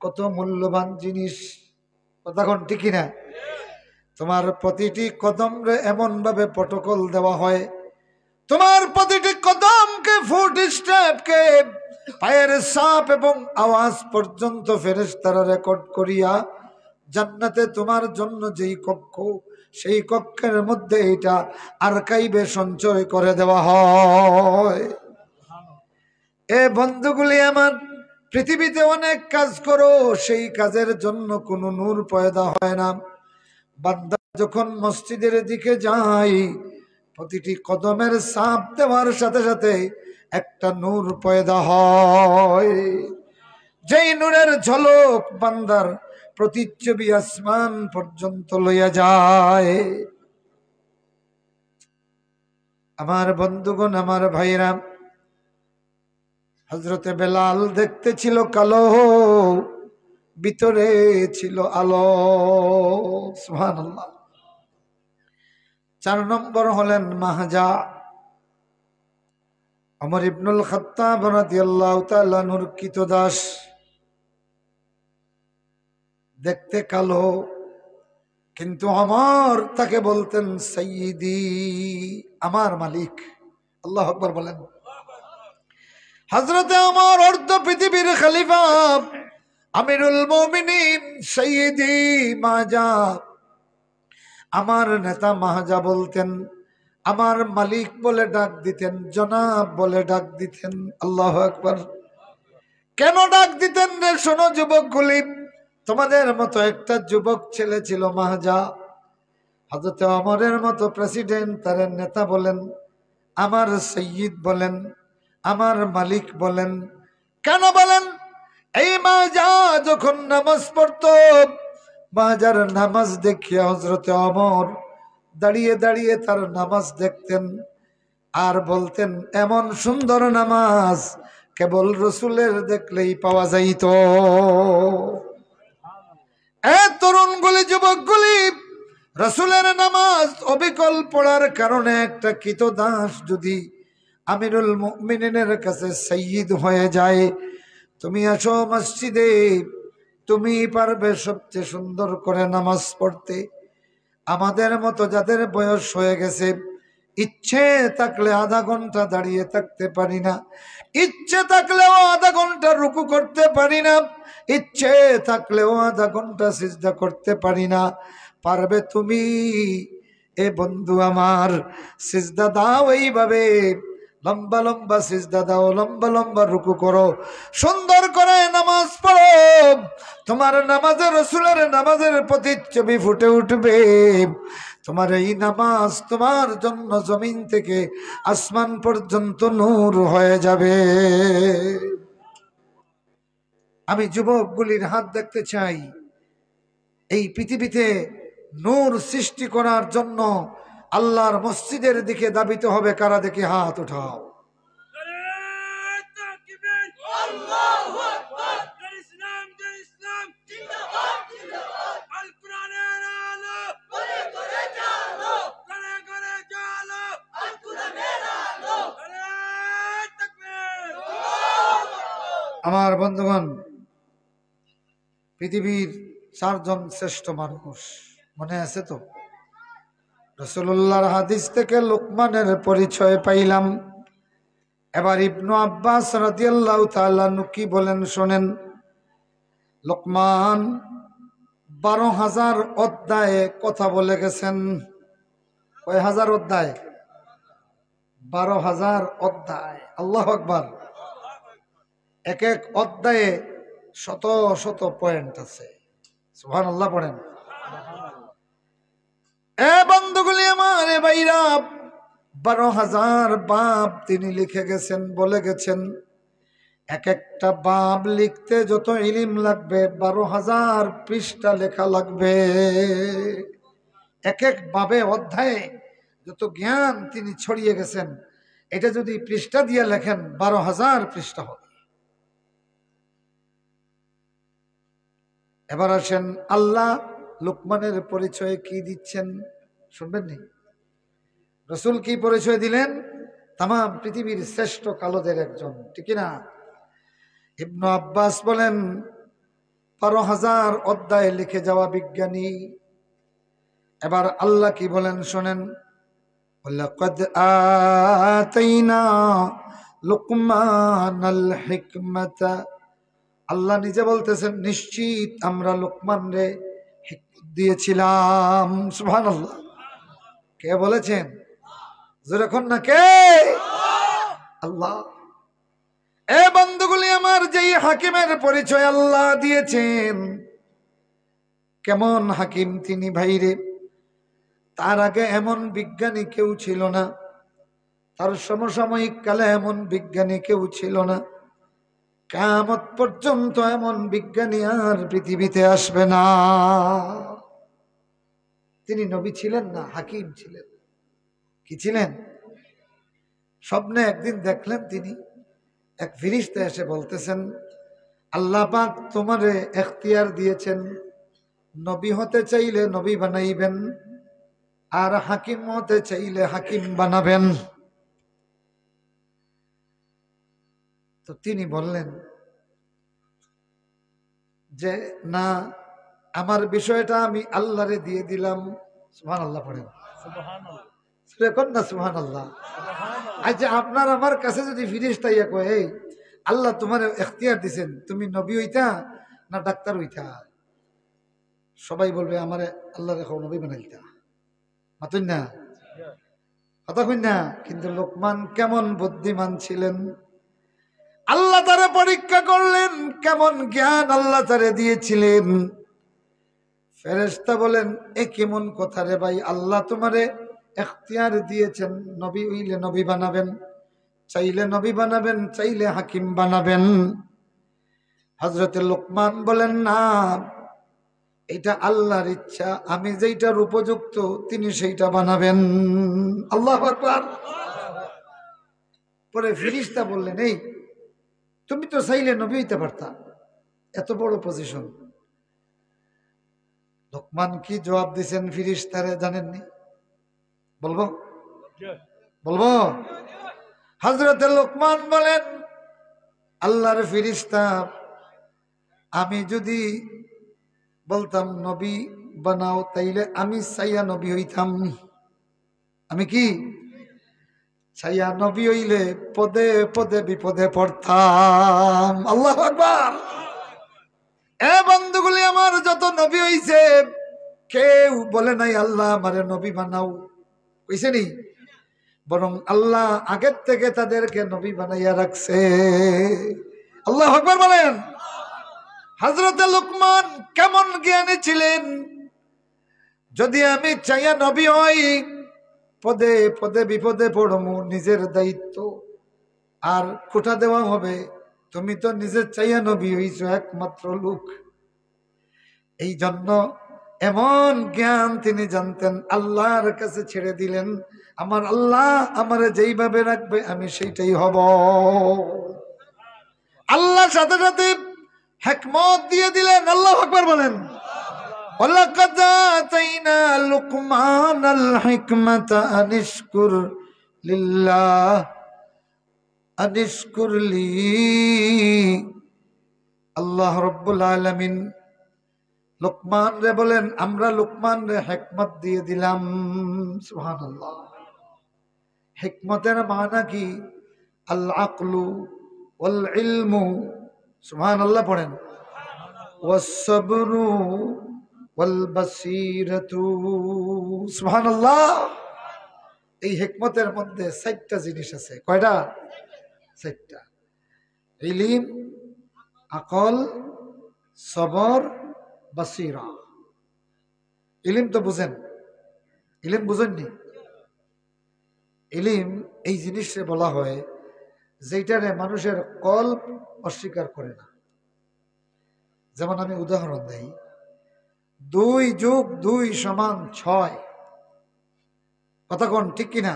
কত মূল্যবান জিনিস। কথা কোন ঠিক না? তোমার প্রতিটি কদম রে এমন ভাবে প্রটোকল দেওয়া হয়, তোমার প্রতিটি কদমকে, ফুট স্টেপকে, পায়ের ছাপ এবং আওয়াজ পর্যন্ত ফেরেশতারা রেকর্ড করিয়া জান্নাতে তোমার জন্য যেই কক্ষ, সেই কক্ষের মধ্যে এটা আর্কাইভে সঞ্চয় করে দেওয়া হয়। এ বন্ধুগুলি আমার, পৃথিবীতে অনেক কাজ করো, সেই কাজের জন্য কোনো নূর পয়দা হয় না। বান্দা যখন মসজিদের দিকে যায়, প্রতিটি কদমের ছাপ দেওয়ার সাথে সাথে একটা নূর পয়দা হয়, যেই নূরের ঝলক বান্দার প্রতিচ্ছবি আসমান পর্যন্ত লইয়া যায়। আমার বন্ধুগণ, আমার ভাইরা, হযরতে বেলাল দেখতে ছিল কালো, ভিতরে ছিল আলো। সুবহানাল্লাহ। 4 নম্বর হলেন মাহজা। ওমর ইবনুল খাত্তাব রাদিয়াল্লাহু তাআলা আনহুর কৃতদাস, দেখতে কালো, কিন্তু ওমর তাকে বলতেন সাইয়্যিদি, আমার মালিক। আল্লাহু আকবার বলেন। হযরতে ওমর অর্ধ পৃথিবীর খলিফা, আমিরুল মুমিনিন, সাইয়্যিদি মাহজা, আমার নেতা মাহজা বলতেন, আমার মালিক বলে ডাক দিতেন, জনাব বলে ডাক দিতেন। আল্লাহু আকবার। কেন ডাক দিতেন রে? শোনো যুবকগুলি, তোমাদের মতো একটা যুবক ছেলে ছিল মাহজা। হযরত ওমরের মতো প্রেসিডেন্ট, তার নেতা বলেন, আমার সৈয়দ বলেন, আমার মালিক বলেন, কেন বলেন? এই মাজা যখন নামাজ পড়তো, মাজার নামাজ দেখিয়া হযরতে ওমর দাঁড়িয়ে দাঁড়িয়ে তার নামাজ দেখতেন আর বলতেন, এমন সুন্দর নামাজ কেবল রসুলের দেখলেই পাওয়া যাইত। তরুণগুলি, যুবকগুলি, রসুলের নামাজ অবিকল পড়ার কারণে একটা কৃতদাস যদি আমিরুল মুমিনিনের কাছে সাইয়্যিদ হয়ে যায়, তুমি আসো মসজিদে, তুমি পারবে সবচেয়ে সুন্দর করে নামাজ পড়তে। আমাদের মতো যাদের বয়স হয়ে গেছে, ইচ্ছে থাকলে আধা ঘন্টা দাঁড়িয়ে থাকতে পারি না, ইচ্ছে থাকলেও আধা ঘন্টা রুকু করতে পারি না, ইচ্ছে থাকলেও আধা ঘন্টা সিজদা করতে পারি না। পারবে তুমি? এ বন্ধু আমার, সিজদা দাও, এইভাবে লম্বা লম্বা সিজদা দাও, লম্বা লম্বা রুকু করো, সুন্দর করে নামাজ পড়ো। তোমার নামাজে রসুলের নামাজের প্রতিচ্ছবি ফুটে উঠবে। তোমার এই নামাজ তোমার জন্য জমিন থেকে আসমান পর্যন্ত নূর হয়ে যাবে। আমি যুবকগুলির হাত দেখতে চাই। এই পৃথিবীতে নূর সৃষ্টি করার জন্য আল্লাহর মসজিদের দিকে দাবিত হবে। কারা দেখে হাত উঠাও। আমার বন্ধুগণ, পৃথিবীর 4 জন শ্রেষ্ঠ মানুষ মনে আছে তো? রাসূলুল্লাহর হাদিস থেকে লোকমানের পরিচয় পাইলাম। এবার ইবনু আব্বাস রাদিয়াল্লাহু তাআলা কি বলেন শোনেন। লোকমান 12,000 অধ্যায়ে কথা বলে গেছেন। কয় হাজার অধ্যায়? 12,000 অধ্যায়। আল্লাহু আকবার। এক এক অধ্যায়ে শত শত পয়েন্ট আছে। সুবহানাল্লাহ পড়েন। এ বন্ধুগুলি আমার, এ ভাইরা, 12,000 বাব তিনি লিখে গেছেন, বলে গেছেন। এক একটা বাব লিখতে যত ইলম লাগবে 12,000 পৃষ্ঠা লেখা লাগবে। এক এক বাবে অধ্যায়ে যত জ্ঞান তিনি ছড়িয়ে গেছেন, এটা যদি পৃষ্ঠা দিয়ে লেখেন 12,000 পৃষ্ঠা হবে। এবার আসেন, আল্লাহ লোকমানের পরিচয় কি দিচ্ছেন শুনবেন নি? রসুল কি পরিচয় দিলেন? তাম পৃথিবীর শ্রেষ্ঠ কালোদের একজন, ঠিক না? ইবনু আব্বাস বলেন 12,000 অধ্যায় লিখে যাওয়া বিজ্ঞানী। এবার আল্লাহ কি বলেন শোনেন। লাকাদ আতাইনা লুকমানাল হিকমাতা। আল্লাহ নিজে বলতেছেন, নিশ্চিত আমরা লোকমান রে হিকমত দিয়েছিলাম। সুবহানাল্লাহ। কে বলেছেন? যেরকম না কে? আল্লাহ। এ বন্ধুগুলি আমার, যেই হাকিমের পরিচয় আল্লাহ দিয়েছেন, কেমন হাকিম তিনি ভাইরে। তার আগে এমন বিজ্ঞানী কেউ ছিল না, তার সমসাময়িক কালে এমন বিজ্ঞানী কেউ ছিল না, কিয়ামত পর্যন্ত এমন বিজ্ঞানী আর পৃথিবীতে আসবে না। তিনি নবী ছিলেন না, হাকিম ছিলেন। কি ছিলেন? স্বপ্নে একদিন দেখলেন তিনি, এক ফেরেশতা এসে বলতেছেন, আল্লাহ পাক তোমারে এখতিয়ার দিয়েছেন, নবী হতে চাইলে নবী বানাইবেন, আর হাকিম হতে চাইলে হাকিম বানাবেন। তো তিনি বললেন যে না, আমার বিষয়টা আমি আল্লাহরে দিয়ে দিলাম। সুবহানাল্লাহ পড়েন। সুবহানাল্লাহ। আচ্ছা, আপনার আমার কাছে যদি ফিরিস্তা ইয়া কয়, এই আল্লাহ তোমার এখতিয়ার দিছেন, তুমি নবী হইতা না ডাক্তার হইতা? সবাই বলবে আমার আল্লাহ রেখো নবী বানাইতা। মাতুন না কথা কই না? কিন্তু লোকমান কেমন বুদ্ধিমান ছিলেন, আল্লাহ তারে পরীক্ষা করলেন, কেমন জ্ঞান আল্লাহ তারে দিয়েছিলেন। ফেরেশতা বলেন, এ কেমন কথা রে ভাই, আল্লাহ তোমারে এখতিয়ার দিয়েছেন, নবী হইলে নবী বানাবেন, চাইলে নবী বানাবেন, চাইলে হাকিম বানাবেন। হযরতে লোকমান বলেন, না, এটা আল্লাহর ইচ্ছা, আমি যেইটার উপযুক্ত তিনি সেইটা বানাবেন। আল্লাহু আকবার। পরে ফেরেশতা বললেন, এই তুমি তো চাইলে নবী হইতে পারতা, এত বড় পজিশন। লোকমান কি জবাব দিয়েছেন ফেরেশতারে জানেননি? বলবো বলবো হযরতে লোকমান বলেন, আল্লাহর ফেরেশতা, আমি যদি বলতাম নবী বানাও, তাইলে আমি চাইয়া নবী হইতাম। আমি কি চাইয়া নবী হইলে পদে পদে বিপদে পড়তাম। আল্লাহু আকবার। এ বন্ধুগুলি আমার, যত নবী হইছে কেউ বলে নাই আল্লাহ আমারে নবী বানাও, কইছে নি? বরং আল্লাহ আগের থেকে তাদেরকে নবী বানাইয়া রাখছে। আল্লাহু আকবার বলেন। হযরতে লোকমান কেমন জ্ঞানী ছিলেন! যদি আমি চাইয়া নবী হই, পদে পদে বিপদে পড়মু, নিজের দায়িত্ব আর খোঁটা দেওয়া হবে, তুমি তো নিজে চাইয়া নবী হইছো একমাত্র লোক। এই জন্য এমন জ্ঞান তিনি জানতেন, আল্লাহর কাছে ছেড়ে দিলেন। আমার আল্লাহ আমারে যেইভাবে রাখবে আমি সেইটাই হব। আল্লাহ সাথে সাথে হিকমত দিয়ে দিলেন। আল্লাহু আকবার বলেন। ওয়ালাকাদ আতাইনা লুকমানাল হিকমাতা আনিশকুর লিল্লাহ আনিশকুর লি। আল্লাহ রাব্বুল আলামিন লোকমান রে বলেন, আমরা লোকমান রে হিকমত দিয়ে দিলাম। সুবহানাল্লাহ। হিকমতের মানা কি? আল আকলু ওয়াল ইলমু, সুবহানাল্লাহ পড়েন, ওয়াস সাবরু ওয়াল বাসীরাতু, সুবহানাল্লাহ। এই হিকমতের মধ্যে 4টা জিনিস আছে। কয়টা? 4টা। ইলম, আকল, সবর, বাসীরা। ইলম তো বুঝেন? ইলম বুঝেননি? ইলম এই জিনিসে বলা হয় যেটারে মানুষের কল্প অস্বীকার করে না। যেমন আমি উদাহরণ দেই, 2 যোগ 2 সমান 6। কথা কোন ঠিক কিনা?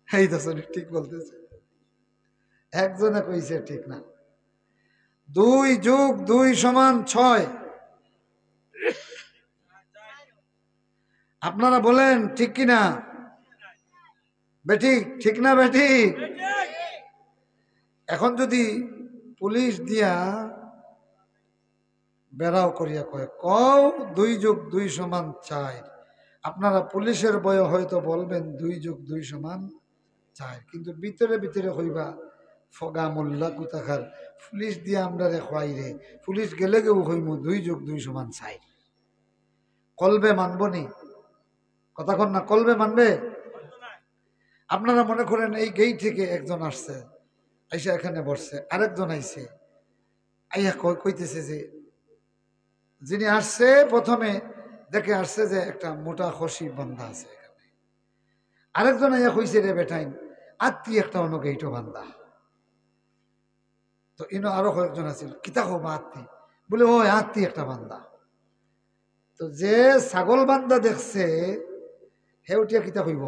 এই তো ঠিক বলতেছে, একজনে কইছে ঠিক না। 2 যোগ 2 সমান 6। আপনারা বলেন ঠিক কিনা? বেঠিক? ঠিক না বেঠিক? এখন যদি পুলিশ দিয়া বেড়াও করিয়া কয়, কও 2 যোগ 2 সমান 4, আপনারা পুলিশের বয়ে হয়তো বলবেন 2 যোগ 2 সমান 4, কিন্তু ভিতরে ভিতরে হইবা ফগা মোল্লা কুতাখার, পুলিশ দিয়া আমরা রে খোয়াই রে, পুলিশ গেলে কেউ হইম 2 যোগ 2 সমান 4। কলবে মানবনি? কথা কন না, কলবে মানবে? আপনারা মনে করেন এই গেট থেকে একজন আসছে, আইসা এখানে বসছে, আরেকজন আইছে, আইয়া কইতেছে যে যিনি আসছে প্রথমে দেখে আসছে যে একটা মোটা খসি বান্ধা আছে এখানে। আরেকজন আইয়া কইছে, রে বেটাইন আত্মি একটা অন্য গেইটো বান্ধা। তো ইনো আরো কয়েকজন আছিল, কিতা হবা আত্মি? বলে ও আত্মি একটা বান্ধা। তো যে ছাগল বান্ধা দেখছে হেউটিয়া কিতা কইব,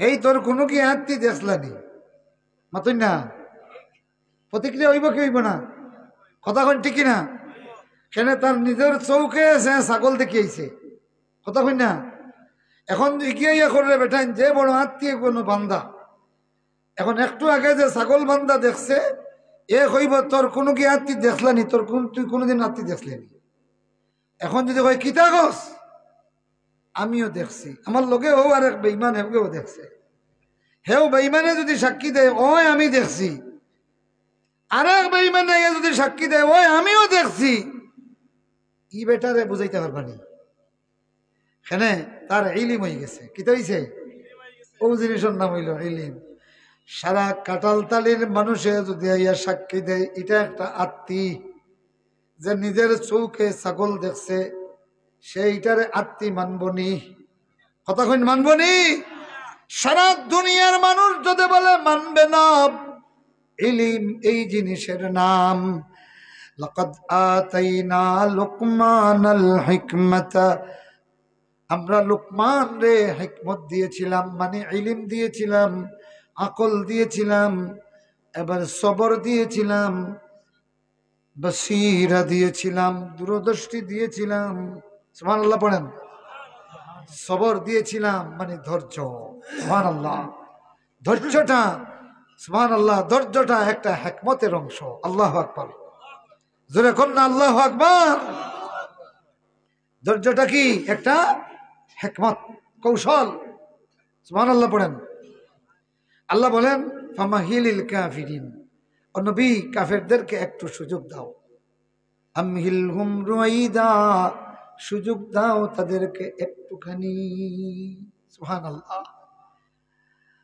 এই তোর কোনো কি আত্মি দেখলানি? মাতুন না, প্রতিক্রিয়া হইব কি হইব না? কথা কন ঠিক না? কেন তার নিজের চৌকে সে ছাগল দেখিয়েছে। কথা কই না? এখন ইয়া করে বেটাইন যে বড় আত্মীয় কোনো বান্দা, এখন একটু আগে যে ছাগল বান্দা দেখছে এ কইব তোর কোনো কি আত্মীয় দেখলানি, তোর তুই কোনোদিন আত্মীয় দেখলেনি। এখন যদি কয় কিতা গছ, আমিও দেখছি, আমার লগে ও আর এক বেঈমান হেও দেখছে, হেও বেঈমানে যদি সাক্ষী দেয় ওই আমি দেখছি, আর এক বেঈমানে যদি সাক্ষী দেয় ওই আমিও দেখছি, ই বেটারে বুঝাইতে পারবানি? হেনে তার ইলিম হয়ে গেছে। কিতা হইছে? ও জিনিসের নাম হইল ইলিম। সারা কাটালতালির মানুষে যদি ইয়া সাক্ষী দেয় এটা একটা আত্মী, যে নিজের চৌকে ছাগল দেখছে সেইটারে আত্মী মানবনি? কথা কইন মানবনি? সারা দুনিয়ার মানুষ যদি বলে মানবে না ইলম এই জিনিসের নাম। লাকাদ আতাইনা লুকমানাল হিকমাতা, আমরা লুকমান রে হিকমত দিয়েছিলাম, মানে ইলম দিয়েছিলাম, আকল দিয়েছিলাম, এবার সবর দিয়েছিলাম, বসীরা দিয়েছিলাম, দূরদৃষ্টি দিয়েছিলাম। সুবহানাল্লাহ পড়েন। সবর দিয়েছিলাম মানে ধৈর্য। সুবহানাল্লাহ, ধৈর্যটা, সুবহানাল্লাহ, ধৈর্যটা একটা হিকমতের অংশ। আল্লাহু আকবার, জোরে কোন না আল্লাহু আকবার। ধৈর্যটা কি একটা হিকমত, কৌশল। সুবহানাল্লাহ পড়েন। আল্লাহ বলেন ফামাহিলিল কাফিরিন, ও নবী কাফেরদেরকে একটু সুযোগ দাও। আমহিলহুম রুয়াইদা, সুযোগ দাও তাদেরকে একটুখানি। সুবহানাল্লাহ,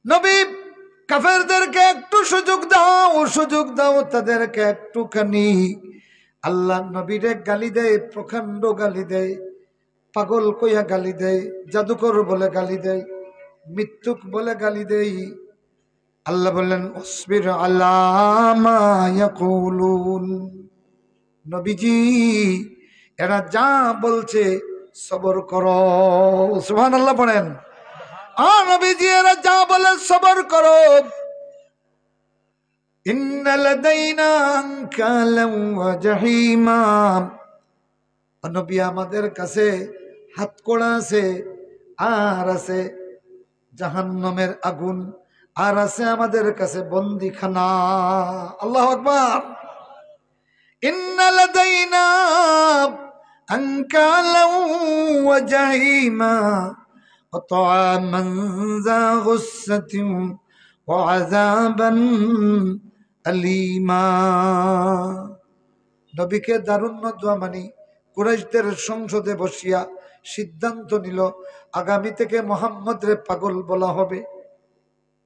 নবী কাফেরদেরকে একটু সুযোগ দাও, সুযোগ দাও তাদেরকে একটুখানি। আল্লাহ নবীরে গালি দেয়, প্রখণ্ড গালি দেয়, পাগল কইয়া গালি দেয়, জাদুকর বলে গালি দেয়, মৃত্যুক বলে গালি দেয়। আল্লাহ বললেন উসবির আলা মা ইয়াকুলুন, নবীজি এরা যা বলছে সবর করো। সুবহানাল্লাহ পড়েন। নবীজি এরা যা বলে সবর করো। ইন্না লাদাইনা আনকালাম ওয়া জাহিমা, নবী আমাদের কাছে হাতকড়া আছে, আর আছে জাহান্নামের আগুন, আর আছে আমাদের কাছে বন্দিখানা। আল্লাহু আকবার। ইন্না লাদাইনা আনকালাম ওয়া জাহিমা ওয়া তাআমান যা গুসসাতিন ওয়া আযাবান আলীমা। নবীকে দারুণ দোয়া মানি কুরাইশদের সংসদে বসিয়া সিদ্ধান্ত নিল আগামী থেকে মুহাম্মদ রে পাগল বলা হবে,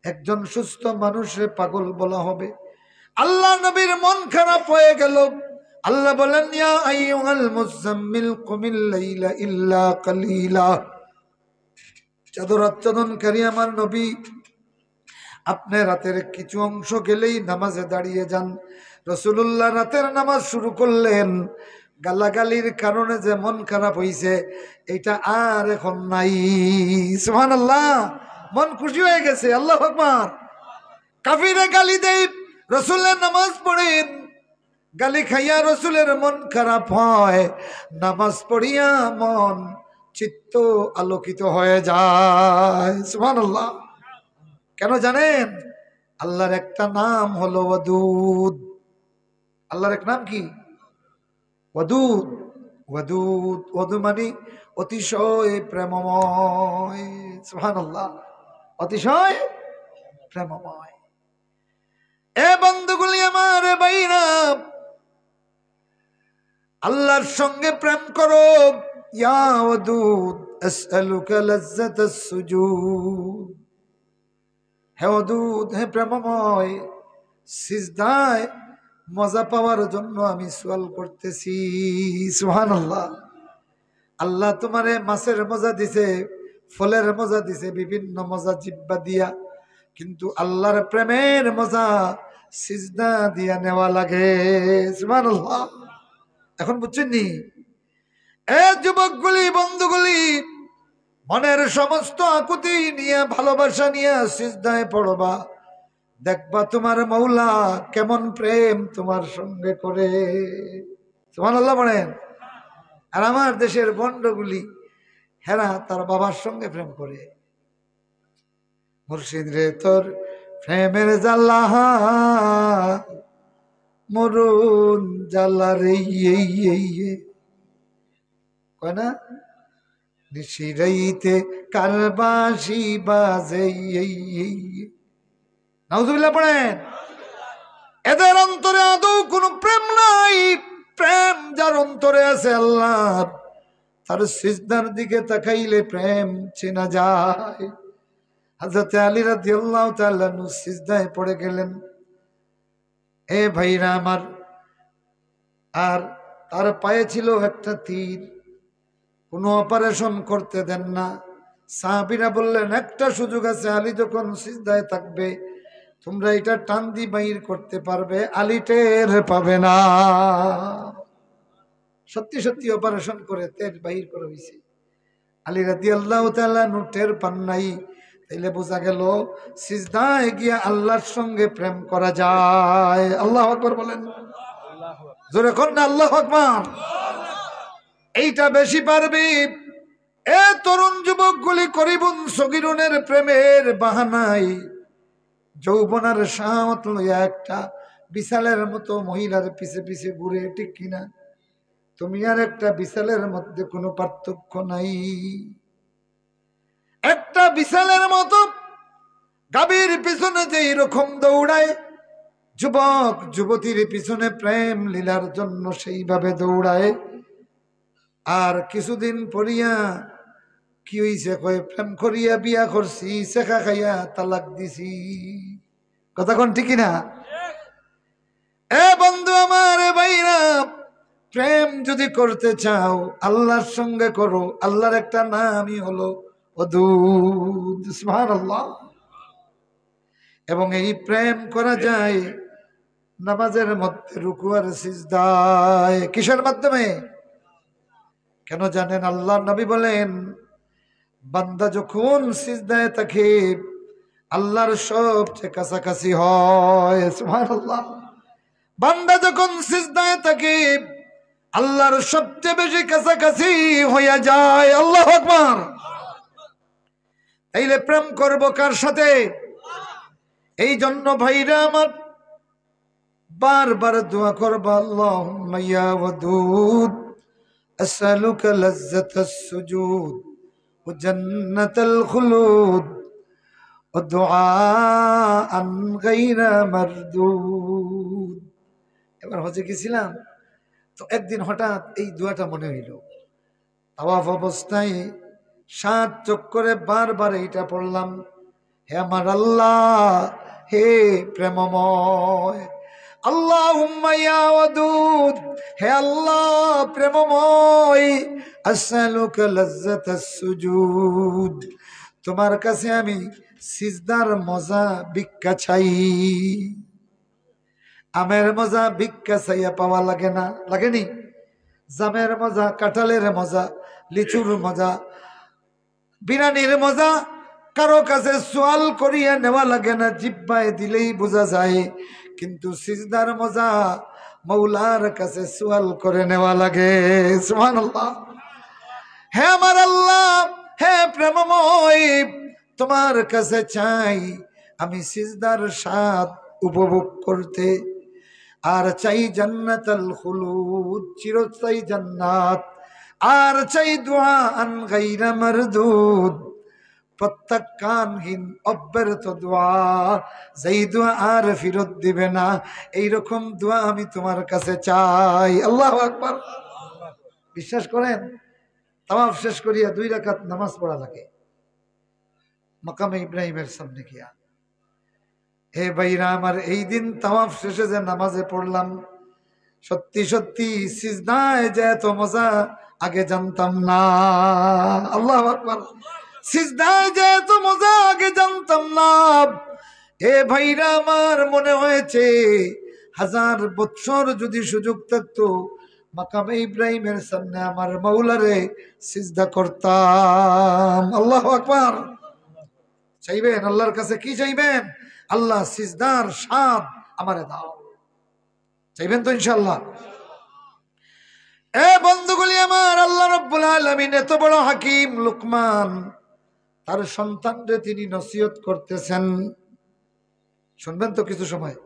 একজন সুস্থ মানুষরে পাগল বলা হবে। আল্লাহ নবীর মন খারাপ হয়ে গেল। আল্লাহ বলেন ইয়া আইয়ুহাল মুযাম্মিল কুমিল লাইলা ইল্লা কালিলা, চাদর আচ্ছাদনকারী আমার নবী, আপনি রাতের কিছু অংশ গেলেই নামাজে দাঁড়িয়ে যান। রাসূলুল্লাহ রাতের নামাজ শুরু করলেন। গালাগালির কারণে যে মন খারাপ হইছে এটা আর এখন নাই। সুবহানাল্লাহ, মন খুশি হয়ে গেছে। আল্লাহু আকবার। কাফিরে গালি দেয়, রাসূলের নামাজ পড়েন, গালি খাইয়া রাসূলের মন খারাপ হয়, নামাজ পড়িয়া মন চিত্ত আলোকিত হয়ে যায়। সুবহানাল্লাহ। কেন জানেন? আল্লাহর একটা নাম হলো ওয়াদুদ। আল্লাহর এক নাম কি? ওয়াদুদ। ওয়াদুদ, ওয়াদুদ মানে অতিশয় প্রেমময়। সুবহানাল্লাহ, অতিশয় প্রেমময়। এ বন্ধুগুলি আমার, ভাইরা, আল্লাহর সঙ্গে প্রেম করো। ইয়া ওয়াদুদ আসআলুকা লাজ্জাতাস সুজুদ, হে ওয়াদুদ, হে প্রেমময়, সিজদায় মজা পাওয়ার জন্য আমি সওয়াল করতেছি। সুবহানাল্লাহ। আল্লাহ তোমারে মাছের মজা দিছে, ফলের মজা দিছে, বিভিন্ন মজা জিহ্বা দিয়া, কিন্তু আল্লাহর প্রেমের মজা সিজদা দিয়া নেওয়া লাগে। সুবহানাল্লাহ। এখন বুঝছেন নি? এ যুবকগুলি, বন্ধুগুলি, মনের সমস্ত আকুতি নিয়ে, ভালোবাসা নিয়ে সিজদায় পড়বা, দেখবা তোমার মৌলা কেমন প্রেম তোমার সঙ্গে করে। সুবহানাল্লাহ বলেন। আর আমার দেশের বন্ডগুলি, হেরা তার বাবার সঙ্গে প্রেম করে। মুর্শিদ রে তোর প্রেমের জ্বালা মরুন জ্বালা রে, কয় না? নিশিরাইতে কারবাসি বাজে। নাউজুবিল্লাহ পড়েন। এদের অন্তরে আদৌ কোনো প্রেম নাই। প্রেম যার অন্তরে আছে আল্লাহর, তার সিজদার দিকে তাকাইলে প্রেম চেনা যায়। হযরত আলী রাদিয়াল্লাহু তাআলা আনহু সিজদায় পড়ে গেলেন। এ ভাইরা আমার, আর তার পায়ে ছিল একটা তীর, কোনো অপারেশন করতে দেন না, সাহাবীরা বললেন, একটা সুযোগ আছে, আলী যখন সিজদায় থাকবে তোমরা এটা টান দি বাইর করতে পারবে, আলী টের পাবে না। সত্যি সত্যি অপারেশন করে টের বাইর করা হয়েছে। আলী রাদিয়াল্লাহু তাআলা টের পান নাই। তাইলে বোঝা গেল সিজদায় গিয়া আল্লাহর সঙ্গে প্রেম করা যায়। আল্লাহু আকবার বলেন, জোরে কোন না আল্লাহু আকবার। এইটা বেশি পারবি। এ তরুণ যুবকগুলি করিবুন সগীরুনের প্রেমের বাহানায় যৌবনের শাহত লইয়া একটা বিশালের মতো মহিলার পিছে পিছে ঘুরে, ঠিক কিনা? তুমি আর একটা বিশালের মধ্যে কোনো পার্থক্য নাই। একটা বিশালের মতো গাভীর পিছনে যে এরকম দৌড়ায়, যুবক যুবতীর পিছনে প্রেম লীলার জন্য সেইভাবে দৌড়ায়। আর কিছুদিন পরিয়া কি হইছে কয়, প্রেম করিয়া বিয়া করছি, শেখা খাইয়া তালাক দিছি। কথা কোন ঠিক না? এ বন্ধু আমার, এ ভাইরা, প্রেম যদি করতে চাও আল্লাহর সঙ্গে করো। আল্লাহর একটা নামই হলো ওদুদ, সুবহানাল্লাহ। এবং এই প্রেম করা যায় নামাজের মধ্যে, রুকু আর সিজদায়। কিসের মাধ্যমে? কেন জানেন? আল্লাহর নবী বলেন, বান্দা যখন সিজদায় থাকে আল্লাহর সবচেয়ে কাছাকাছি হয়। সুবহানাল্লাহ। বান্দা যখন সিজদায় থাকে আল্লাহর সবচেয়ে বেশি কাছাকাছি হইয়া যায়। আল্লাহু আকবার। তাইলে প্রেম করব কার সাথে? এই জন্য ভাইরা আমার, বারবার দোয়া করবা, আল্লাহুম্মা ইয়া ওয়াদুদ আসআলুকা লাজ্জাতাস সুজুদ ওয়া জান্নাতাল খুলুদ ওয়া দুআআন গায়রা মারদুদ। এবার হজে গেছিলাম তো একদিন হঠাৎ এই দোয়াটা মনে হইল। তাওয়াফ অবস্থায় 7 চক্করে বারবার এইটা পড়লাম, হে আমার আল্লাহ, হে প্রেমময়, আল্লাহুম্মা ইয়া ওয়াদুদ, হে আল্লাহ প্রেমময়, আসআলুকা লাজ্জাতাস সুজুদ, তোমার কাছে আমি সিজদার মজা ভিক্ষা চাই। আমের মজা ভিক্ষা চাইয়া পাওয়া লাগে না? লাগেনি? জামের মজা, কাঁঠালের মজা, লিচুর মজা, বিরানির মজা কারো কাছে সোয়াল করিয়া নেওয়া লাগে না, জিব্বায় দিলেই বোঝা যায়। কিন্তু সিজদার মজা মৌলার কাছে সোয়াল করে নেওয়া লাগে। সুবহানাল্লাহ। হে আমার আল্লাহ, হে প্রেমময়, তোমার কাছে চাই আমি সিজদার স্বাদ উপভোগ করতে, আর চাই জান্নাতুল খুলুদ, চিরস্থায়ী জান্নাত, আর চাই দুআ আন গায়রা মারদুদ, প্রত্যাখ্যানহীন অব্যর্থ দোয়া, যেই দোয়া আর ফেরত দিবে না, এইরকম দোয়া আমি তোমার কাছে চাই। আল্লাহু আকবার। বিশ্বাস করেন, তাওয়াফ শেষ করিয়া 2 রাকাত নামাজ পড়া লাগে মাকামে ইব্রাহিমের সামনে গিয়া। হে ভাইরা আমার, এই দিন তাওয়াফ শেষে যে নামাজে পড়লাম, সত্যি সত্যি সিজদায় যে এত মজা আগে জানতাম না। আল্লাহু আকবার। সিজদায় যে এত মজা আগে জানতাম না। হে ভাইরা আমার, মনে হয়েছে 1000 বছর যদি সুযোগ থাকতো মাকামে ইব্রাহিমের সামনে আমার মাওলারে সিজদা করতাম। আল্লাহু আকবার। চাইবেন আল্লাহর কাছে? কি চাইবেন? আল্লাহ সিজদার স্বাদ আমারে দাও। চাইবেন তো ইনশাআল্লাহ? এ বন্ধুগুলি আমার, আল্লাহ রাব্বুল আলামিন এত বড় হাকিম। লুকমান তার সন্তানরে তিনি নসিহত করতেছেন, শুনবেন তো কিছু সময়।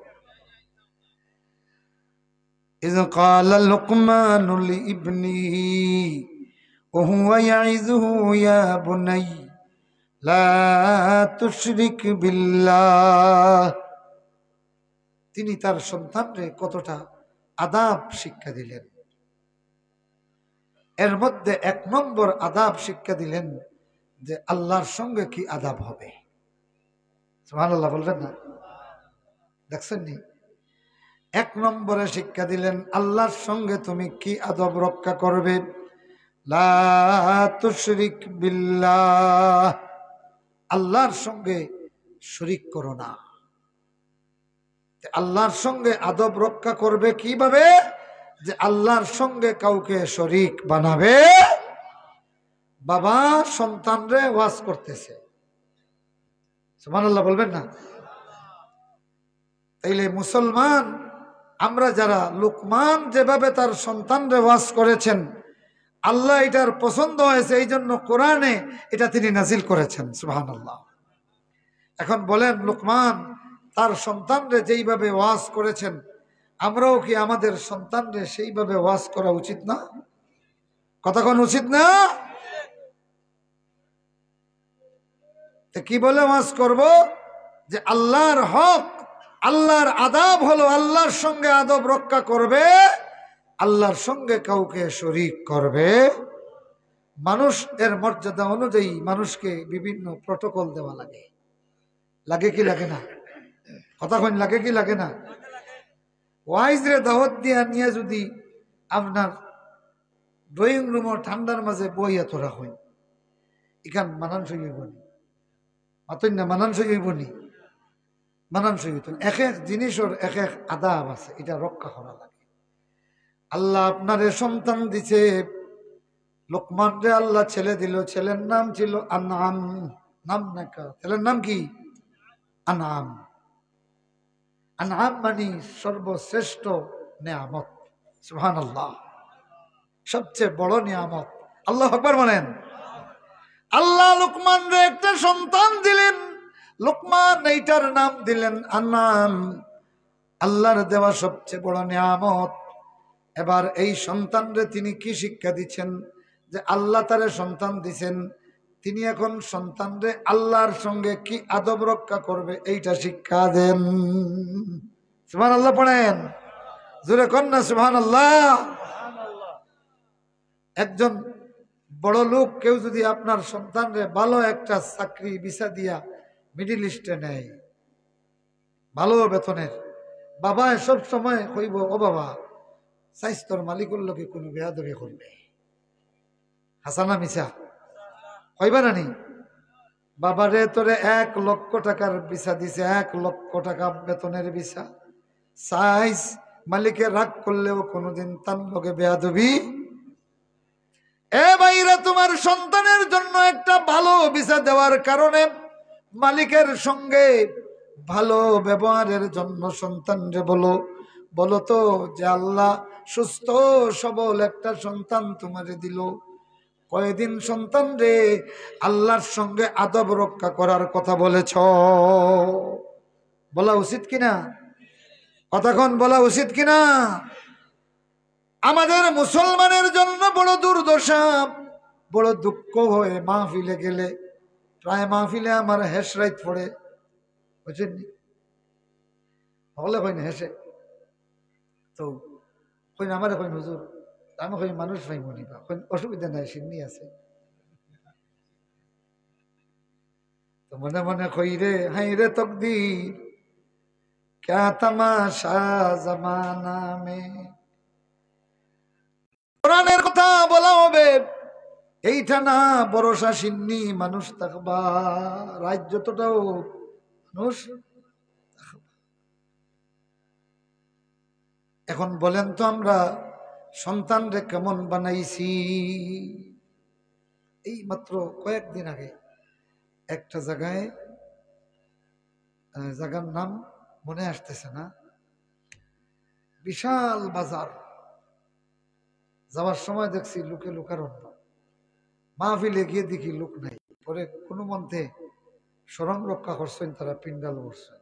ইয ক্বালা লুকমানু লিইবনিহি ওয়া হুয়া ইয়াইযুহু ইয়া বুনাই লা তুশরিক বিল্লাহ। তিনি তার সন্তানরে কতটা আদাব শিক্ষা দিলেন। এর মধ্যে 1 নম্বর আদাব শিক্ষা দিলেন যে আল্লাহর সঙ্গে কি আদাব হবে। সুবহানাল্লাহ বলবেন না? দেখছেন নি? 1 নম্বরে শিক্ষা দিলেন আল্লাহর সঙ্গে তুমি কি আদব রক্ষা করবে। লা তুশরিক বিল্লাহ, আল্লাহর সঙ্গে শরীক করো না। আল্লাহর সঙ্গে আদব রক্ষা করবে কিভাবে? যে আল্লাহর সঙ্গে কাউকে শরীক বানাবে। বাবা সন্তানরে ওয়াজ করতেছে, সুবহানাল্লাহ বলবেন না? তাইলে মুসলমান আমরা যারা, লুকমান যেভাবে তার সন্তানরে ওয়াজ করেছেন, আল্লাহ এটার পছন্দ হয়েছে, এই জন্য কোরআনে এটা তিনি নাজিল করেছেন। সুবহানাল্লাহ। এখন বলেন, লুকমান তার সন্তানরে যেইভাবে ওয়াজ করেছেন, আমরাও কি আমাদের সন্তানরে সেইভাবে ওয়াজ করা উচিত না? কথা কোন উচিত না? কি বলে ওয়াজ করব? যে আল্লাহর হক, আল্লাহর আদাব হলো আল্লাহর সঙ্গে আদব রক্ষা করবে, আল্লাহর সঙ্গে কাউকে শরীক করবে। মানুষ এর মর্যাদা অনুযায়ী মানুষকে বিভিন্ন প্রটোকল দেওয়া লাগে। লাগে কি লাগে না? কথা কইন, লাগে কি লাগে না? ওয়াইজ রে দাওয়াত দিয়া নিয়ে যদি আপনার ড্রয়িং রুম ঠান্ডার মাঝে বইয়া তোরা হইন, এখান মানানসই হইব নি? মাতই না, মানানসই হইব নি? মানানসই হইত না। এক এক জিনিসের এক এক আদাব আছে, এটা রক্ষা করা লাগে। আল্লাহ আপনারে সন্তান দিছে, লোকমান রে আল্লাহ ছেলে দিল, ছেলের নাম ছিল আনআম। নাম নাকা, ছেলের নাম কি? আনআম। আনআম মানে সর্বশ্রেষ্ঠ নিয়ামত। সুবহানাল্লাহ, সবচেয়ে বড় নিয়ামত। আল্লাহু আকবার বলেন। আল্লাহ লোকমান রে একটা সন্তান দিলেন, লোকমান এইটার নাম দিলেন আনআম। আল্লাহর দেওয়া সবচেয়ে বড় নিয়ামত। এবার এই সন্তানরে তিনি কি শিক্ষা দিচ্ছেন? যে আল্লাহ তারে সন্তান দিছেন, তিনি এখন সন্তানরে আল্লাহর সঙ্গে কি আদব রক্ষা করবে এইটা শিক্ষা দেন। সুবহানাল্লাহ পড়েন, জোরে কন্যা সুবহানাল্লাহ। একজন বড় লোক কেউ যদি আপনার সন্তানরে ভালো একটা চাকরি ভিসা দিয়া মিডিল ইস্টে নেয়, ভালো বেতনের, বাবা সব সময় কইব, ও বাবা স্বাস্থ্যর মালিকের লোকে কোনো বেয়াদবি করবে। হাসানা মিছা কইবা না নি? বাবারে তোরে 1 লক্ষ টাকার ভিসা দিছে, 1 লক্ষ টাকা বেতনের ভিসা, সাইজ মালিকের রাগ করলেও কোনোদিন তার লোকে বেয়াদবি। এ ভাইরা, তোমার সন্তানের জন্য একটা ভালো ভিসা দেওয়ার কারণে, মালিকের সঙ্গে ভালো ব্যবহারের জন্য সন্তানরে বলো, বলো তো যে আল্লাহ সুস্থ সবল একটা সন্তান তোমারে দিল, কয়দিন সন্তান রে আল্লাহর সঙ্গে আদব রক্ষা করার কথা বলেছ? বলা উচিত কিনা? কথাক্ষণ বলা উচিত কিনা? আমাদের মুসলমানের জন্য বড় দুর্দশা, বড় দুঃখ হয়ে মাহফিলে গেলে, প্রায় মাহফিলে আমার হেসরাইত পড়ে, বুঝছেন? হলে কইন হেসে তো কইন আমার কইন হুজুর, আমি কই মানুষ ভাই মনি বা কইন অসুবিধা নাই, সিন্নি আছে। তো মনে মনে কই রে, হাই রে তকদীর, ক্যা তামাশা জামানা মে। কোরআনের কথা বলা হবে, এইটা না ভরসা সিন্নি মানুষ থাকবা, রাজ্য যতটাও মানুষ। এখন বলেন তো, আমরা সন্তানরে কেমন বানাইছি? এই মাত্র কয়েকদিন আগে একটা জায়গায়, জায়গার নাম মনে আসতেছে না, বিশাল বাজার, যাওয়ার সময় দেখছি লোকে লোকারণ্য, মাহফিলে গিয়ে দেখি লোক নাই। পরে কোনো মন্থে স্মরণ রক্ষা করছেন, তারা পিন্ডাল করছেন।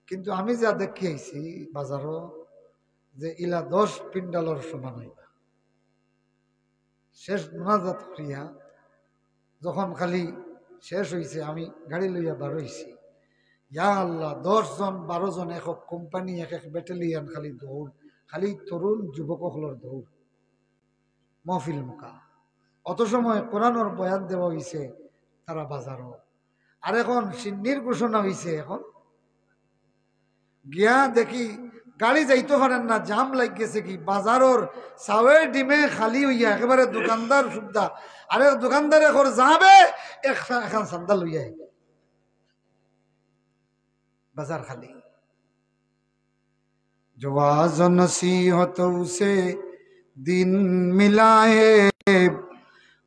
কিন্তু আমি যা দেখি আইছি বাজারও, যে ইলা 10 পিন্ডালর সমান হইবা। শেষ মোনাজাত করিয়া যখন খালি শেষ হয়েছে, আমি গাড়ি লইয়া বার হইছি, ইয়া আল্লাহ, 10 জন 12 জন, এক এক কোম্পানি, এক এক ব্যাটালিয়ান, খালি দৌড়, খালি তরুণ যুবক হলর দৌড়, মহফিল মুকা। অত সময় কোরআনের বয়ান দেওয়া হয়েছে, তারা বাজারও। আর এখন সিন্নির ঘোষণা হয়েছে, এখন গিয়া দেখি গাড়ি যাইতে পারেন না, জাম লাগিয়েছে কি বাজারের চাউয়ে ডিমে খালি হইয়া একেবারে দোকানদার সুদ্ধা, আরে দোকানদার এখন যাবে এখন সান্দাল হইয়া बाजार खाली। जो वाज़ नसीहतों से दिन मिला है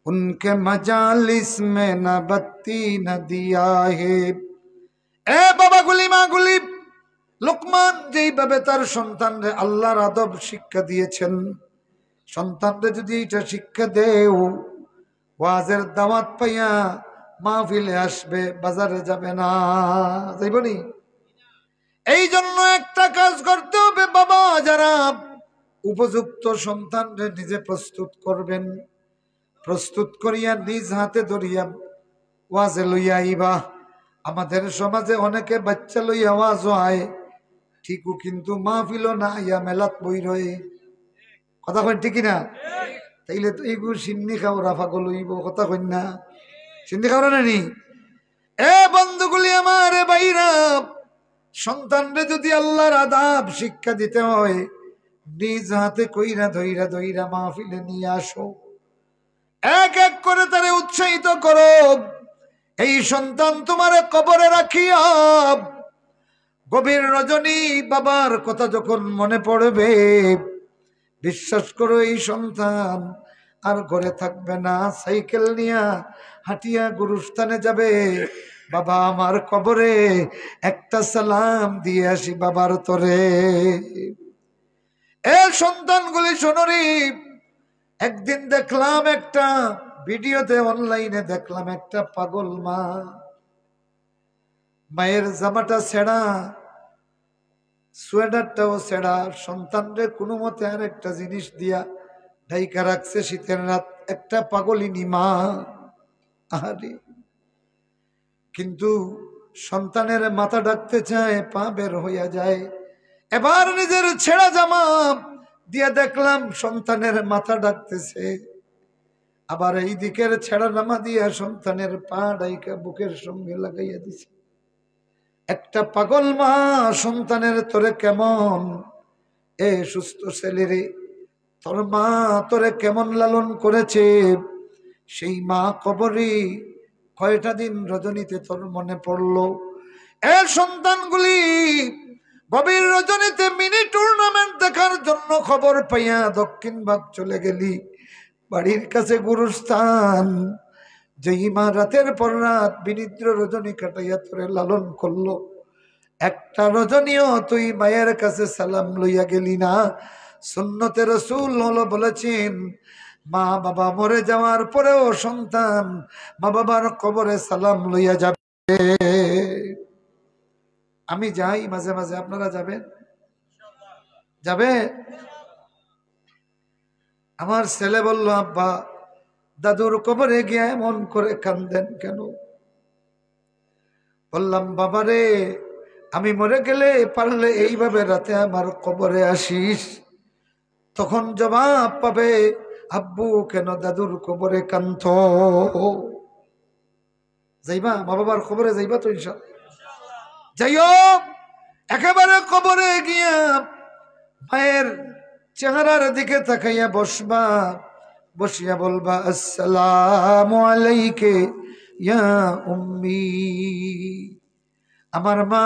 उनके मजालिस में न बत्ती न दिया है। ए बाबा गुली मा गुली লুকমান যেইভাবে তার সন্তানরে আল্লাহর আদব শিক্ষা দিয়েছেন, সন্তানরে যদি এটা শিক্ষা দেও ওয়াজের দাওয়াত পাইয়া মাহফিলে আসবে, বাজারে যাবে না, যাইবনি। এই জন্য একটা কাজ করতে হবে বাবা, যারা উপযুক্ত সন্তানরে নিজে প্রস্তুত করবেন, প্রস্তুত করিয়া নিজ হাতে ধরিয়া ওয়াজে লইয়া আইবা। আমাদের সমাজে অনেকে বাচ্চা লইয়া ওয়াজও আয় ঠিকও, কিন্তু মাহফিলও না আইয়া মেলাত বই রয়ে। কথা কই ঠিক না? তাইলে তো এইগু সিন্নি খাও রাফা গলইব, কথা কই না? সিন্নি খাও না নি? এ বন্ধুগুলি আমার, এ ভাইরা, সন্তানরে যদি আল্লাহর আদাব শিক্ষা দিতে হয় নিজ হাতে কইরা ধইরা ধইরা মাহফিলে নিয়ে আসো, এক এক করে তারে উৎসাহিত করো। এই সন্তান তোমারে কবরে রাখিয়া গভীর রজনী বাবার কথা যখন মনে পড়বে, বিশ্বাস করো এই সন্তান আর ঘরে থাকবে না, সাইকেল নিয়া হাঁটিয়া গুরুস্থানে যাবে। বাবা আমার কবরে একটা সালাম দিয়ে আসি বাবার তরে। এ সন্তানগুলি শোনরি, একদিন দেখলাম একটা ভিডিওতে, অনলাইনে দেখলাম একটা পাগল মা, মায়ের জামাটা ছেঁড়া, সোয়েটারটাও ছেঁড়া, সন্তানরে কোনো মতে আর একটা জিনিস দিয়া ঢাইকা রাখছে শীতের রাত, একটা পাগলিনী মা। আরে কিন্তু সন্তানের মাথা ডাকতে চায়, পা বের হইয়া যায়। এবার নিজের ছেঁড়া জামা দিয়ে দেখলাম সন্তানের মাথা ডাকতেছে, আবার এই দিকের ছেঁড়া জামা দিয়া সন্তানের পা ডাইকা বুকের সঙ্গে লাগাইয়া দিছে। একটা পাগল মা সন্তানের তোরে কেমন, এ সুস্থ ছেলেরে তোর মা তোরে কেমন লালন করেছে, সেই মা কবরে কয়টা দিন রজনীতে তোর মনে পড়লো। এ সন্তানগুলি গভীর রজনীতে মিনি টুর্নামেন্ট দেখার জন্য খবর পাইয়া দক্ষিণ ভাগ চলে গেলি, বাড়ির কাছে গুরুস্থান। যেই মা রাতের পর রাত বিনিদ্র রজনী কাটাইয়া তোরে লালন করলো, একটা রজনীও তুই মায়ের কাছে সালাম লইয়া গেলি না। সুন্নতে রাসূল হলো বলেছেন, মা বাবা মরে যাওয়ার পরেও সন্তান মা বাবার কবরে সালাম লইয়া যাবে। আমি যাই মাঝে মাঝে, আপনারা যাবেন? যাবে? আমার ছেলে বলল, আব্বা দাদুর কবরে গিয়ে এমন করে কান্দেন কেন? বললাম, বাবারে আমি মরে গেলে পারলে এইভাবে রাতে আমার কবরে আসিস, তখন জবাব পাবে, আব্বু কেন দাদুর কবরে কান্ত? যাইবা মা বাবার কবরে? যাইবা তো ইনশাআল্লাহ? যাইও, একেবারে কবরে গিয়া মায়ের চেহারার দিকে তাকাইয়া বসবা, বসিয়া বলবা, আসসালামু আলাইকে ইয়া উম্মি, আমার মা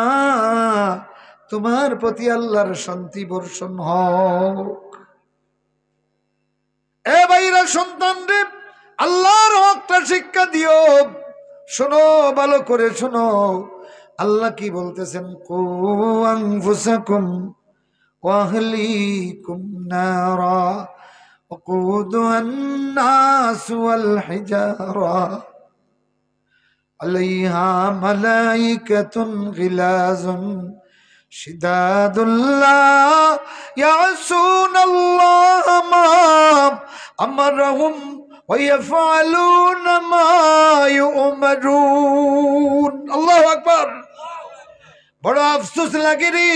তোমার প্রতি আল্লাহর শান্তি বর্ষণ হোক। এ ভাইরা, সন্তান রে আল্লাহর হকটা শিক্ষা দিও। শোনো, ভালো করে শোনো, আল্লাহ কি বলতেছেন, কু আনফুসাকুম ওয়া আহলিকুম নারা ওয়াকুদুহা আন-নাস ওয়াল হিজারা আলাইহা মালাইকাতুন গিলাজুন শিদাদুল্লা ইয়াসুনাল্লাহ মা আমারহুম ওয়া ইয়াফআলুনা মা ইউমারুন। আল্লাহু আকবার। বড় আফসোস লাগে রে,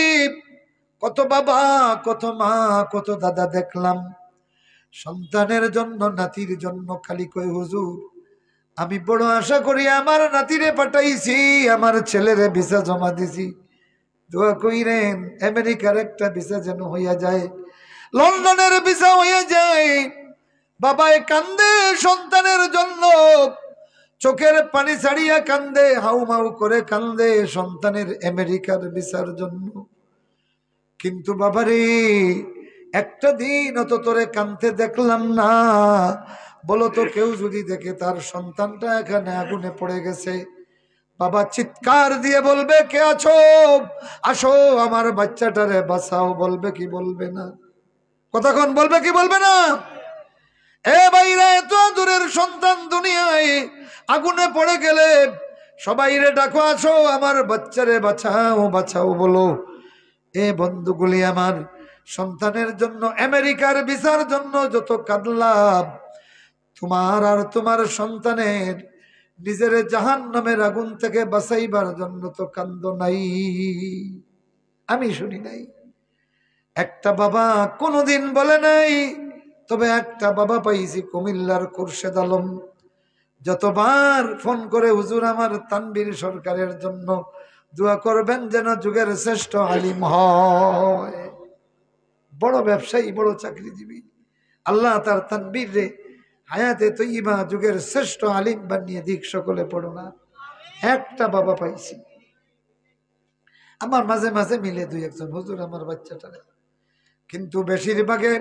কত বাবা, কত মা, কত দাদা দেখলাম সন্তানের জন্য, নাতির জন্য খালি কই, হুজুর আমি বড় আশা করি আমার নাতিরে পাঠাইছি, আমার ছেলেরে ভিসা জমা দিছি, দোয়া কইরেন আমেরিকার একটা ভিসা যেন হইয়া যায়, লন্ডনের ভিসা হইয়া যায়। বাবায় কান্দে সন্তানের জন্য, চোখের পানি ছাড়িয়া কান্দে, হাউমাউ করে কান্দে সন্তানের আমেরিকার ভিসার জন্য। কিন্তু বাবারে একটা দিন অত তোরে কান্দতে দেখলাম না। বলো তো কেউ যদি দেখে তার সন্তানটা এখানে আগুনে পড়ে গেছে, বাবা চিৎকার দিয়ে বলবে কে আছো, আসো আমার বাচ্চাটারে বাঁচাও, বলবে কি বলবে না? কতক্ষণ বলবে কি বলবে না? এ ভাইরা, এত দূরের সন্তান দুনিয়ায় আগুনে পড়ে গেলে সবাই রে ডাকো, আসো আমার বাচ্চারে বাঁচাও বাঁচাও বলো। এ বন্ধুগুলি আমার, সন্তানের জন্য আমেরিকার ভিসার জন্য যত কাঁদলাম, তোমার আর তোমার সন্তানের নিজের জাহান্নামের আগুন থেকে বাঁচাইবার জন্য তো কান্দ নাই? আমি শুনি নাই। একটা বাবা কোনোদিন বলে নাই। তবে একটা বাবা পাইছি কুমিল্লার খুরশেদ আলম, যতবার ফোন করে হুজুর আমার তানবীর সরকারের জন্য দোয়া করবেন যেন যুগের শ্রেষ্ঠ আলিম হয়। বড় ব্যবসায়ী, বড় চাকরিজীবী, আল্লাহ তার তানবীর রে হায়াতে তৈবা যুগের শ্রেষ্ঠ আলিম বানিয়ে দিক। সকলে পড়ো না। একটা বাবা পাইছি। আমার মাঝে মাঝে মিলে দুই একজন, হুজুর আমার বাচ্চাটারে, কিন্তু বেশিরভাগে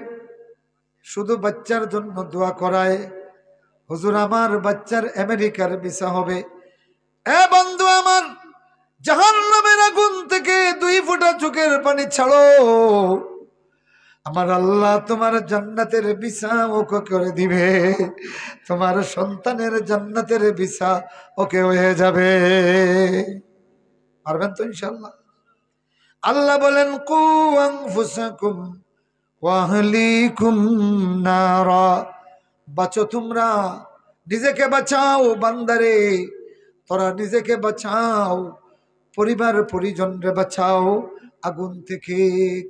শুধু বাচ্চার জন্য দোয়া করায়, হুজুর আমার বাচ্চার আমেরিকার ভিসা হবে। এ বন্ধু আমার, জাহান্নামের আগুন থেকে 2 ফোঁটা চোখের পানি ছাড়ো, আমার আল্লাহ তোমার জান্নাতের ভিসা ওকে করে দিবে, তোমার সন্তানের জান্নাতের ভিসা ওকে হয়ে যাবে। পারবেন তো ইনশাআল্লাহ? আল্লাহ বলেন কু আনফুসাকুম ওয়া আহলিকুম নারা, বাঁচো তোমরা, নিজেকে বাঁচাও বান্দারে, তোরা নিজেকে বাঁচাও, পরিবার পরিজনরে বাঁচাও আগুন থেকে।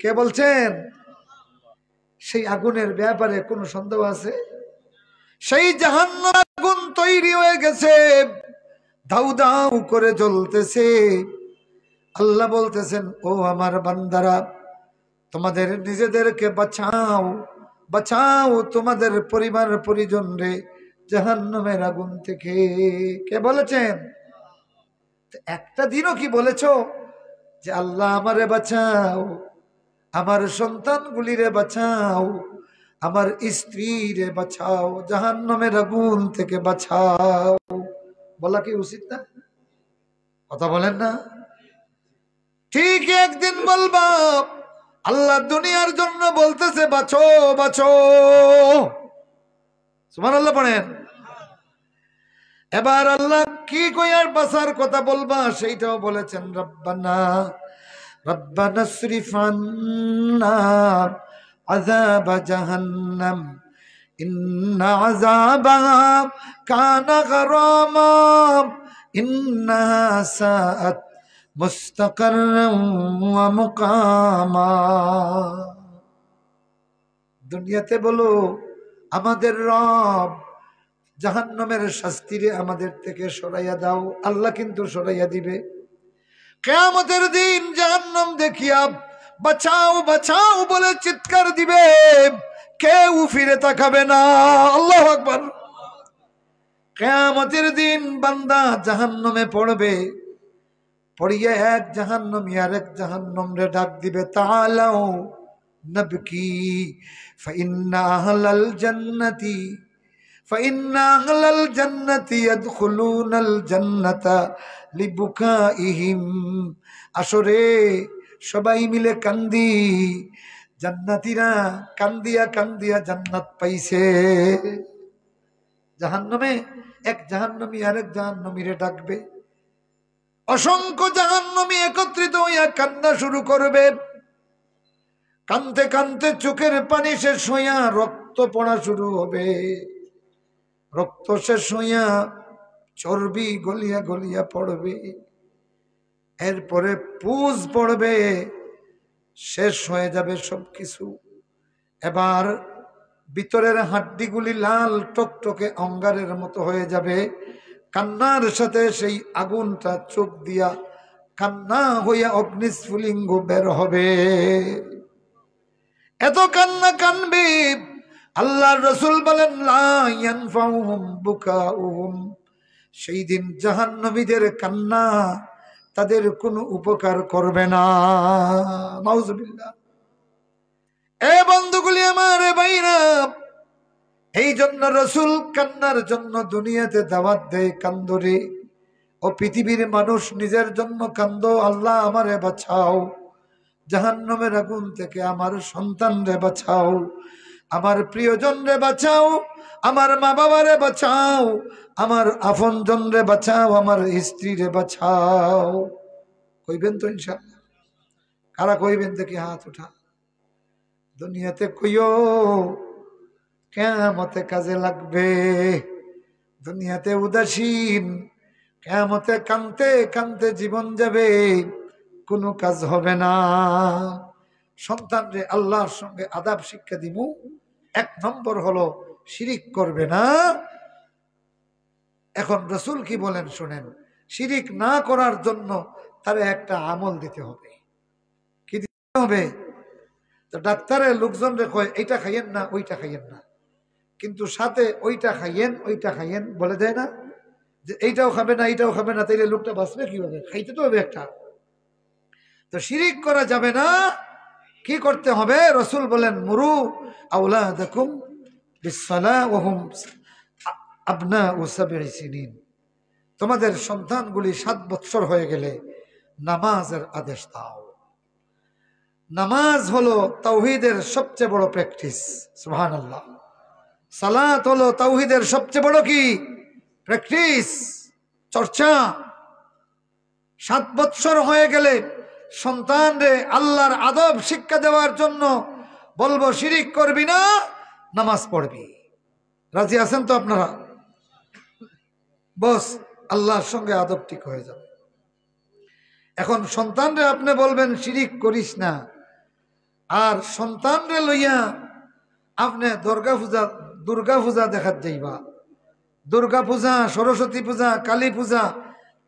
কে বলছেন? সেই আগুনের ব্যাপারে কোনো সন্দেহ আছে? সেই জাহান্নাম আগুন তৈরি হয়ে গেছে, দাউ দাউ করে জ্বলতেছে। আল্লাহ বলতেছেন ও আমার বান্দারা, তোমাদের নিজেদেরকে বাঁচাও, বাঁচাও তোমাদের পরিবার পরিজন রে জাহান্নামের আগুন থেকে। কে বলেছেন? একটা দিনও কি বলেছো যে আল্লাহ আমারে বাঁচাও, আমার সন্তানগুলিরে বাঁচাও, আমার স্ত্রীরে বাঁচাও, জাহান্নামের আগুন থেকে বাঁচাও? বলা কি উচিত না? কথা বলেন না? ঠিক একদিন বলবা আল্লাহ দুনিয়ার জন্য বলতেছে বাঁচো বাঁচো। সুবহানাল্লাহ পড়েন। এবার আল্লাহ কি কইয়ার বাঁচার কথা বলবা সেইটাও বলেছেন, রব্বানা রব্বানা সরিফ আন্না আযাব জাহান্নাম ইন্না আযাবাহা কানা গরামা ইন্নাহা সাআত মুস্তাকাররাম ওয়া মুকামা। দুনিয়াতে বলো আমাদের রব জাহান্নামের শাস্তিরে আমাদের থেকে সরাইয়া দাও, আল্লাহ কিন্তু সরাইয়া দিবে। কিয়ামতের দিন জাহান্নাম দেখিয়া বাঁচাও বাঁচাও বলে চিৎকার দিবে, কেউ ফিরে তাকাবে না। আল্লাহু আকবার। কিয়ামতের দিন বান্দা জাহান্নামে পড়বে, পড়িয়া এক জাহান্নামী আরেক জাহান্নামরে ডাক দিবে, তাআলাও নাবকি ফাইন্না আহলাল জান্নাতি ফাইন্না আহলাল জান্নাতি ইয়াদখুলুনাল জান্নাতা লিবুকাইহিম। আসরে সবাই মিলে কান্দি, জান্নাতীরা কান্দিয়া কান্দিয়া জান্নাত পাইছে। জাহান্নামে এক জাহান্নামী আরেক জাহান্নামীরে ডাকবে, অসংখ্য জাহান্নামী একত্রিত হইয়া কান্না শুরু করবে। কানতে কানতে চোখের পানি শেষ হইয়া রক্ত পড়া শুরু হবে, রক্ত শেষ হইয়া চর্বি গলিয়া গলিয়া পড়বে, এরপরে পুজ পড়বে, শেষ হয়ে যাবে সবকিছু। এবার ভিতরের হাড্ডিগুলি লাল টকটকে অঙ্গারের মতো হয়ে যাবে। কান্নার সাথে সেই আগুনটা চোখ দিয়া কান্না হইয়া অগ্নিস্ফুলিঙ্গ বের হবে। এত কান্না কানবে, আল্লাহর রাসূল বলেন লা ইয়ানফাউহুম বুকাউহুম, সেই দিন জাহান্নামীদের কান্না তাদের কোনো উপকার করবে না। নাউজুবিল্লাহ। এ বন্ধুগুলি আমার, এ ভাইরা, এই জন্য রাসূল কান্নার জন্য দুনিয়াতে দাওয়াত দেয়, কান্দরে ও পৃথিবীর মানুষ নিজের জন্য কান্দো, আল্লাহ আমারে বাঁচাও জাহান্নামের আগুন থেকে, আমার সন্তান রে বাঁচাও, আমার প্রিয়জন রে বাঁচাও, আমার মা বাবারে বাঁচাও, আমার আপনজন রে বাঁচাও, আমার স্ত্রী রে বাঁচাও। কইবেন তো ইনশাআল্লাহ? কারা কইবেন দেখি হাত উঠা। দুনিয়াতে কইও, কিয়ামতে কাজে লাগবে। দুনিয়াতে উদাসীন, কিয়ামতে কানতে কানতে জীবন যাবে, কোনো কাজ হবে না। সন্তান রে আল্লাহর সঙ্গে আদাব শিক্ষা দিব। 1 নম্বর হলো শিরিক করবে না। এখন রাসূল কি বলেন শুনেন, শিরিক না করার জন্য তারে একটা আমল দিতে হবে। কি দিতে হবে? তো ডাক্তারের লোকজন রে কয় এইটা খাইয়েন না, ওইটা খাইয়েন না, কিন্তু সাথে ওইটা খাইয়েন ওইটা খাইয়েন বলে দেয় না, যে এইটাও খাবে না এইটাও খাবে না, তাইলে লোকটা বাঁচবে কিভাবে? খাইতে তো হবে একটা। তো শিরিক করা যাবে না। কি করতে হবে? রাসূল বলেন মুরু আওলাদাকুম বিসসালাহ ওয়া হুম আবনাউ 7 সিনিন, তোমাদের সন্তানগুলি 7 বছর হয়ে গেলে নামাজের আদেশ দাও। নামাজ হলো তাওহীদের সবচেয়ে বড় প্র্যাকটিস। সুবহানাল্লাহ। সালাত হলো তাওহীদের সবচেয়ে বড় কি প্র্যাকটিস, চর্চা। 7 বছর হয়ে গেলে সন্তানরে আল্লাহর আদব শিক্ষা দেওয়ার জন্য বলবো শিরিক করবি না, নামাজ পড়বি। রাজি আছেন তো আপনারা? বস, আল্লাহর সঙ্গে আদব ঠিক হয়ে যাবে। এখন সন্তানরে আপনি বলবেন শিরিক করিস না, আর সন্তানরে লইয়া আপনি দুর্গা পূজা দেখাত যাইবা। দুর্গা পূজা, সরস্বতী পূজা, কালী পূজা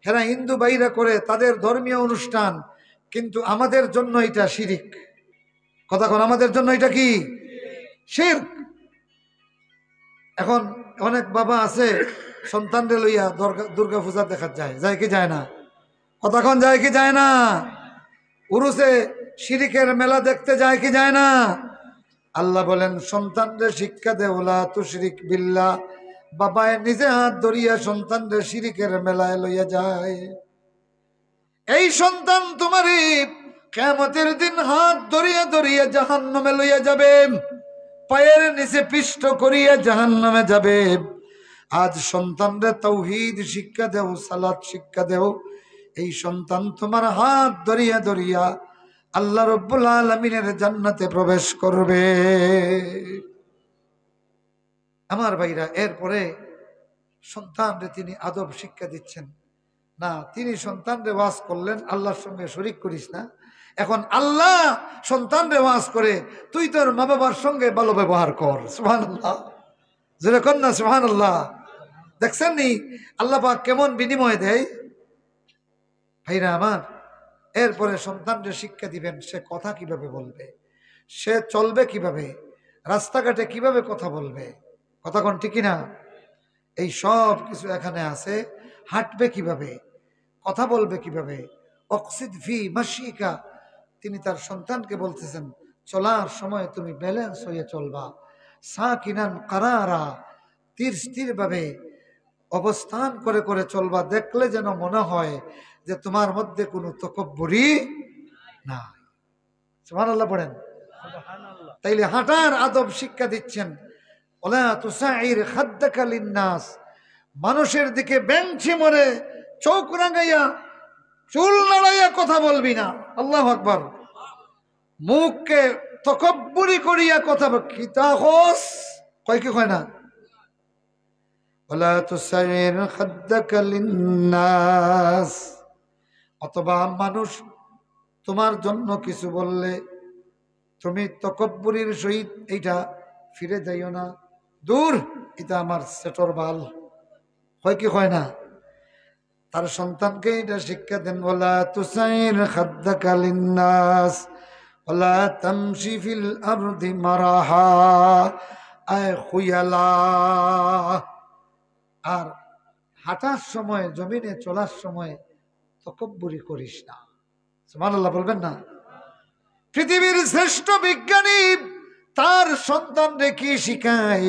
এরা হিন্দু ভাইরা করে তাদের ধর্মীয় অনুষ্ঠান, কিন্তু আমাদের জন্য এটা শিরিক। কথা কোন, আমাদের জন্য এটা কি শিরক। এখন অনেক বাবা আছে সন্তানরে লইয়া দুর্গা পূজা দেখা যায় কি যায় না? কথা কোন, যায় কি যায় না? উরুসে শিরিকের মেলা দেখতে যায় কি যায় না? আল্লাহ বলেন সন্তানরে শিক্ষা দে ওলা তুশরিক বিল্লাহ। বাবায় নিজে হাত ধরিয়া সন্তানরে শিরিকের মেলায় লইয়া যায়। এই সন্তান তোমারই কিয়ামতের দিন হাত ধরিয়া ধরিয়া জাহান্নামে লইয়া যাবে, পায়ের নিচে পিষ্ট করিয়া জাহান্নামে যাবে। আজ সন্তানরে তাওহীদ শিক্ষা দেও, সালাত শিক্ষা দেও। এই সন্তান তোমার হাত ধরিয়া ধরিয়া আল্লাহ রাব্বুল আলামিনের জান্নাতে প্রবেশ করবে। আমার ভাইরা, এরপরে সন্তানরে তিনি আদব শিক্ষা দিচ্ছেন না। তিনি সন্তানরে ওয়াজ করলেন আল্লাহর সঙ্গে শরীক করিস না। এখন আল্লাহ সন্তানরে ওয়াজ করে, তুই তোর মা বাবার সঙ্গে ভালো ব্যবহার কর। সুবহানাল্লাহ, যেরকম না সুবহানাল্লাহ। দেখছেন নি আল্লাহ পাক কেমন বিনিময় দেয়? ভাইরা আমার, এরপরে সন্তানরে শিক্ষা দিবেন সে কথা কিভাবে বলবে, সে চলবে কিভাবে, রাস্তাঘাটে কিভাবে কথা বলবে। কথা কোন ঠিক না? এই সব কিছু এখানে আছে। হাঁটবে কিভাবে, কথা বলবে কিভাবে। অকসিদ ফি মাশিকা, তিনি তার সন্তানকে বলতেছেন চলার সময় তুমি ব্যালেন্স হয়ে চলবা। সাকিনান কারারা, স্থির ভাবে অবস্থান করে করে চলবা, দেখলে যেন মনে হয় যে তোমার মধ্যে কোনো তকব্বুরি নাই। সুবহানাল্লাহ পড়েন। তাইলে হাঁটার আদব শিক্ষা দিচ্ছেন। ওলা তুসাইর খাদ্দাকা লিন্নাস, মানুষের দিকে বেঞ্চি মরে চোখ রাঙাইয়া চুল নাড়াইয়া কথা বলবি না। আল্লাহু আকবার। মুখকে তকব্বুরি করিয়া কথা কিতাহস কয় কি কয় না? ওলা তুসাইর খাদ্দাকা লিন্নাস, অথবা মানুষ তোমার জন্য কিছু বললে তুমি তকব্বুরির সহিত এইটা ফিরে যাইও না। দূর, এটা আমার সেটর বাল, হয় কি হয় না? তার সন্তানকে এটা শিক্ষা দেন, ওয়ালা তুসাইর খাদ্দাকা লিন্নাস ওয়ালা তামশি ফিল আরদি মারাহা, আয় খুয়ালা। আর হাঁটার সময়, জমিনে চলার সময় তকব্বুরি করিস না। সুবহানাল্লাহ বলবেন না? পৃথিবীর শ্রেষ্ঠ বিজ্ঞানী তার সন্তানরে কি শিখায়,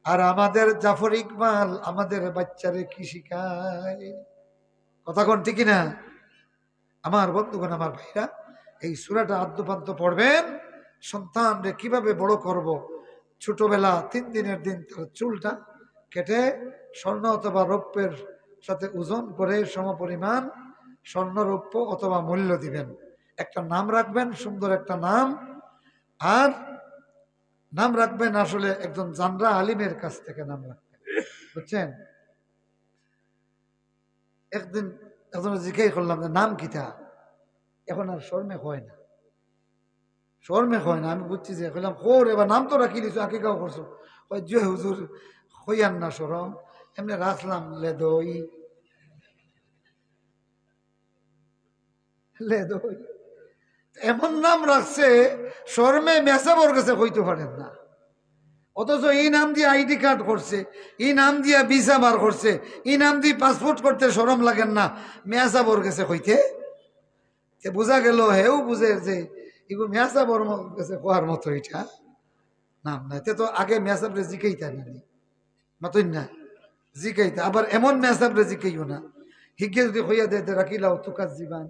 আর আমাদের জাফর ইকবাল আমাদের বাচ্চারে কি শিখায়? কথা কোন ঠিক না? আমার বন্ধুগণ, আমার ভাইরা, এই সূরাটা আদ্যপান্ত পড়বেন। সন্তানরে কিভাবে বড় করব, ছোটবেলা 3 দিনের দিন তার চুলটা কেটে স্বর্ণ অথবা রৌপ্যের সাথে ওজন করে সমপরিমাণ স্বর্ণ রৌপ্য অথবা মূল্য দিবেন। একটা নাম রাখবেন, সুন্দর একটা নাম। আর নাম রাখবেন আসলে একজন জানরা আলিমের কাছ থেকে নাম রাখবেন, বুঝছেন? একদিন একজন জিজ্ঞাসা করলাম যে নাম কিটা, এখন আর শর্মে হয় না, শর্মে হয় না। আমি বুঝছি যে কইলাম খোর এবার নাম তো রাখি দিছো, আকিকাও করছো। জয় হুজুর হইয়ান না সরম, এমনি রাখলাম লেদই লেদই। এমন নাম রাখছে শর্মে মেসাবর কাছে হইতে পারেন না, অথচ এই নাম দিয়ে আইডি কার্ড করছে, এই নাম দিয়ে ভিসা বার করছে, এই নাম দিয়ে পাসপোর্ট করতে শরম লাগেন না, মেসাবর কাছে হইতে। বোঝা গেল হেও বুঝে যে এগুলো মেসাবর কাছে কোয়ার মতো এটা নাম নাই। তো আগে মেসাবরে জিকাইতা নানি মতই না, জিকাইতা। আবার এমন মেসাবরে জিকাইও না, হিগে যদি হইয়া দেয় রাখিলাও তুকাস জীবান।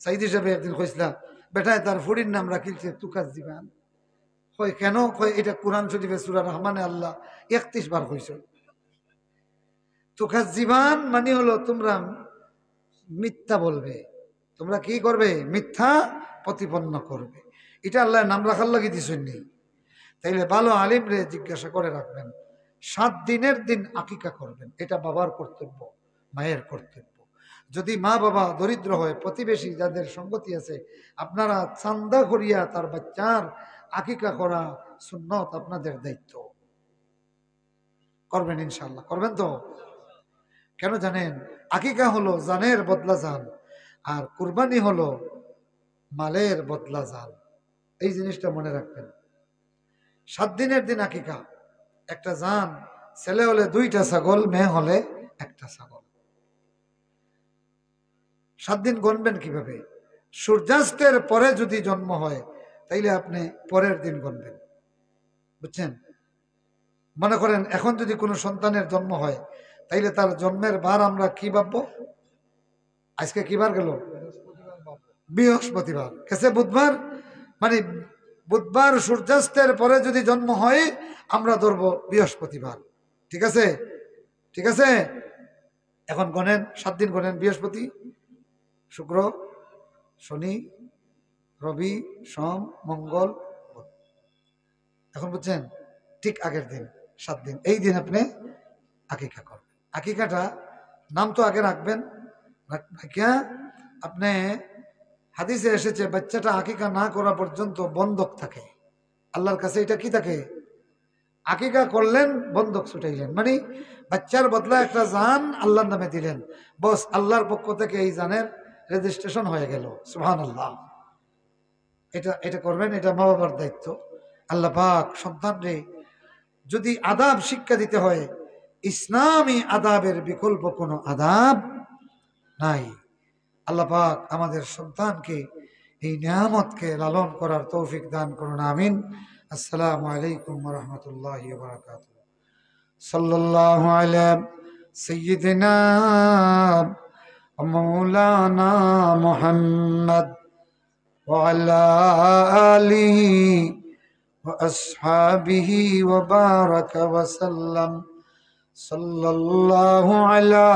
সাইদ হিসাবে একদিন কইসলা বেটায় তার ফুড়ির নাম রাখিলছে তুকাস জীবান। কয় কেন? কয় এটা কোরআন শরীফে সূরা রহমানে আল্লাহ 31 বার কইছে। তুকাস জীবান মানে হলো তোমরা মিথ্যা বলবে, তোমরা কি করবে? মিথ্যা প্রতিপন্ন করবে। এটা আল্লাহ নাম রাখার লাগি দিছেন নি? তাইলে ভালো আলিম রে জিজ্ঞাসা করে রাখবেন। 7 দিনের দিন আকিকা করবেন, এটা বাবার কর্তব্য, মায়ের কর্তব্য। যদি মা বাবা দরিদ্র হয়, প্রতিবেশী যাদের সঙ্গতি আছে, আপনারা চান্দা করিয়া তার বাচ্চার আকিকা করা সুন্নত আপনাদের দায়িত্ব। করবেন ইনশাআল্লাহ, করবেন তো? কেন জানেন? আকিকা হলো জানের বদলা জান, আর কুরবানি হলো মালের বদলা জান। এই জিনিসটা মনে রাখবেন। 7 দিনের দিন আকিকা, একটা জান, ছেলে হলে 2টা ছাগল, মেয়ে হলে 1টা ছাগল। 7 দিন গণবেন কিভাবে? সূর্যাস্তের পরে যদি জন্ম হয় তাইলে আপনি পরের দিন গণবেন, বুঝছেন? মনে করেন এখন যদি কোনো সন্তানের জন্ম হয় তাইলে তার জন্মের বার আমরা কি ভাববো? আজকে কি বার গেল? বৃহস্পতিবার গেছে, বুধবার, মানে বুধবার সূর্যাস্তের পরে যদি জন্ম হয় আমরা ধরবো বৃহস্পতিবার। ঠিক আছে? ঠিক আছে? এখন গণেন, 7 দিন গণেন। বৃহস্পতি, শুক্র, শনি, রবি, সোম, মঙ্গল, বুধ। এখন বুঝছেন? ঠিক আগের দিন 7 দিন, এই দিন আপনি আকিকা করবেন। আকিকাটা নাম তো আগে রাখবেন, রাখিয়া আপনি, হাদিসে এসেছে বাচ্চাটা আকিকা না করা পর্যন্ত বন্ধক থাকে আল্লাহর কাছে। এটা কি থাকে? আকিকা করলেন, বন্ধক ছুটাইলেন, মানে বাচ্চার বদলা একটা জান আল্লাহর নামে দিলেন, বস আল্লাহর পক্ষ থেকে এই জানের রেজিস্ট্রেশন হয়ে গেল। সুবহানাল্লাহ। এটা করবেন, এটা মা বাবার দায়িত্ব। আল্লাহ পাক সন্তানরে যদি আদাব শিক্ষা দিতে হয়, ইসলামী আদাবের বিকল্প কোনো আদাব নাই। আল্লাহ পাক আমাদের সন্তানকে এই নিয়ামতকে লালন করার তৌফিক দান করুন, আমিন। আসসালামু আলাইকুম ওয়া রাহমাতুল্লাহি ওয়া বারাকাতুহু। সাল্লাল্লাহু আলা সাইয়্যিদিনা ওয়া মাওলানা মুহাম্মদ ওয়া আলা আলিহি ওয়া আসহাবিহি ওয়া বারাকা ওয়া সাল্লাম। সাল্লাল্লাহু আলা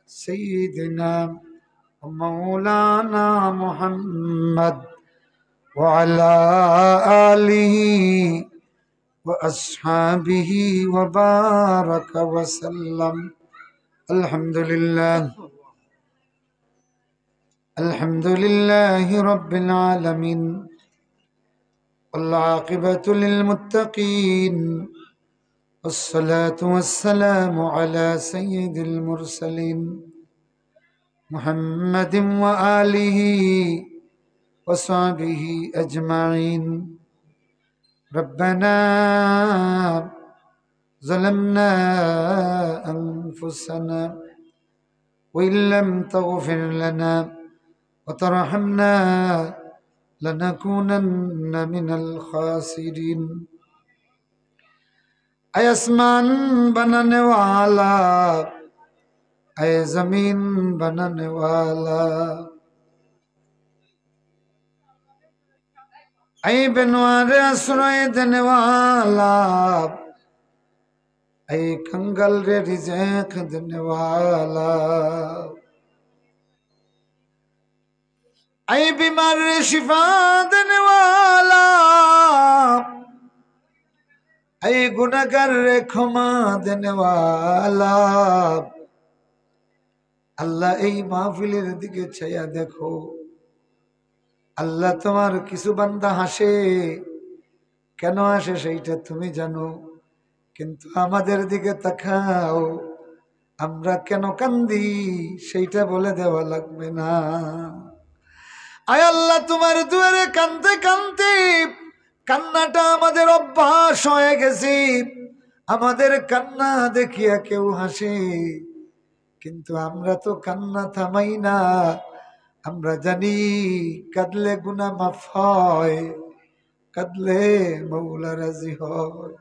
সাইয়্যিদিনা مولانا محمد وعلى آله وأصحابه وبارك وسلم. الحمد لله رب العالمين، والعاقبة للمتقين، والصلاة والسلام على سيد المرسلين محمد وآله وصحبه أجمعين. ربنا ظلمنا أنفسنا وإن لم تغفر لنا وترحمنا لنكونن من الخاسرين. ऐ आसमान बनाने वाला, ऐ जमीन बनाने वाला, ऐ बनवारे आश्रय देने वाला, ऐ कंगल रे रिज़्क़ देने वाला, ऐ बीमार रे शिफा देने वाला, ऐ गुनाहगार रे क्षमा देने वाला। আল্লাহ এই মাহফিলের দিকে ছায়া দেখো। আল্লাহ তোমার কিছু বান্দা হাসে, কেন হাসে সেইটা তুমি জানো, কিন্তু আমাদের দিকে তাকাও, আমরা কেন কান্দি সেইটা বলে দেওয়া লাগবে না। আয় আল্লাহ, তোমার দুয়ারে কানতে কানতে কান্নাটা আমাদের অভ্যাস হয়ে গেছে। আমাদের কান্না দেখিয়া কেউ হাসে, কিন্তু আমরা তো কান্না থামাই না। আমরা জানি কাঁদলে গুনাহ মাফ হয়, কাঁদলে মওলা রাজি হয়,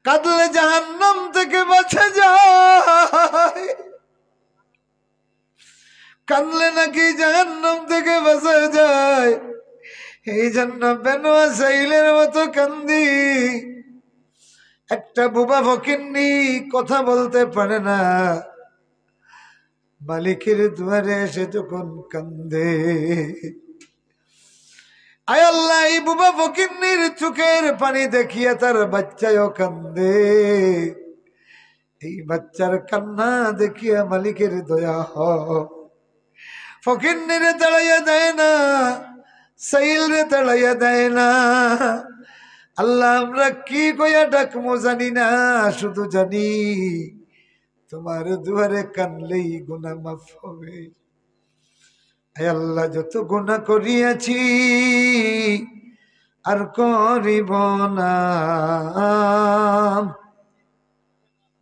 কাঁদলে জাহান্নাম থেকে বাঁচা যায়, কাঁদলে নাকি জাহান্নাম থেকে বাঁচা যায়। এই জন্য বেনোয়া সাইলের মতো কান্দি। একটা বুবা ফকিন্নি কথা বলতে পারে না, মালিকের দুয়ারে এসে যখন কান্দে, আয় আল্লাহ, এই বুবা ফকিন্নির চোখের পানি দেখিয়ে তার বাচ্চাও কান্দে। এই বাচ্চার কান্না দেখিয়া মালিকের দয়া হয়। ফকিন্নিরে তাড়াইয়া দেয় না, সাইল রে তাড়াইয়া দেয় না। আল্লাহ, আমরা কি কইয়া ডাকমো জানি না, শুধু জানি তোমার দুয়ারে কানলেই গুনাহ মাফ হবে। আয় আল্লাহ, যত গুনাহ করিয়াছি আর করিব না,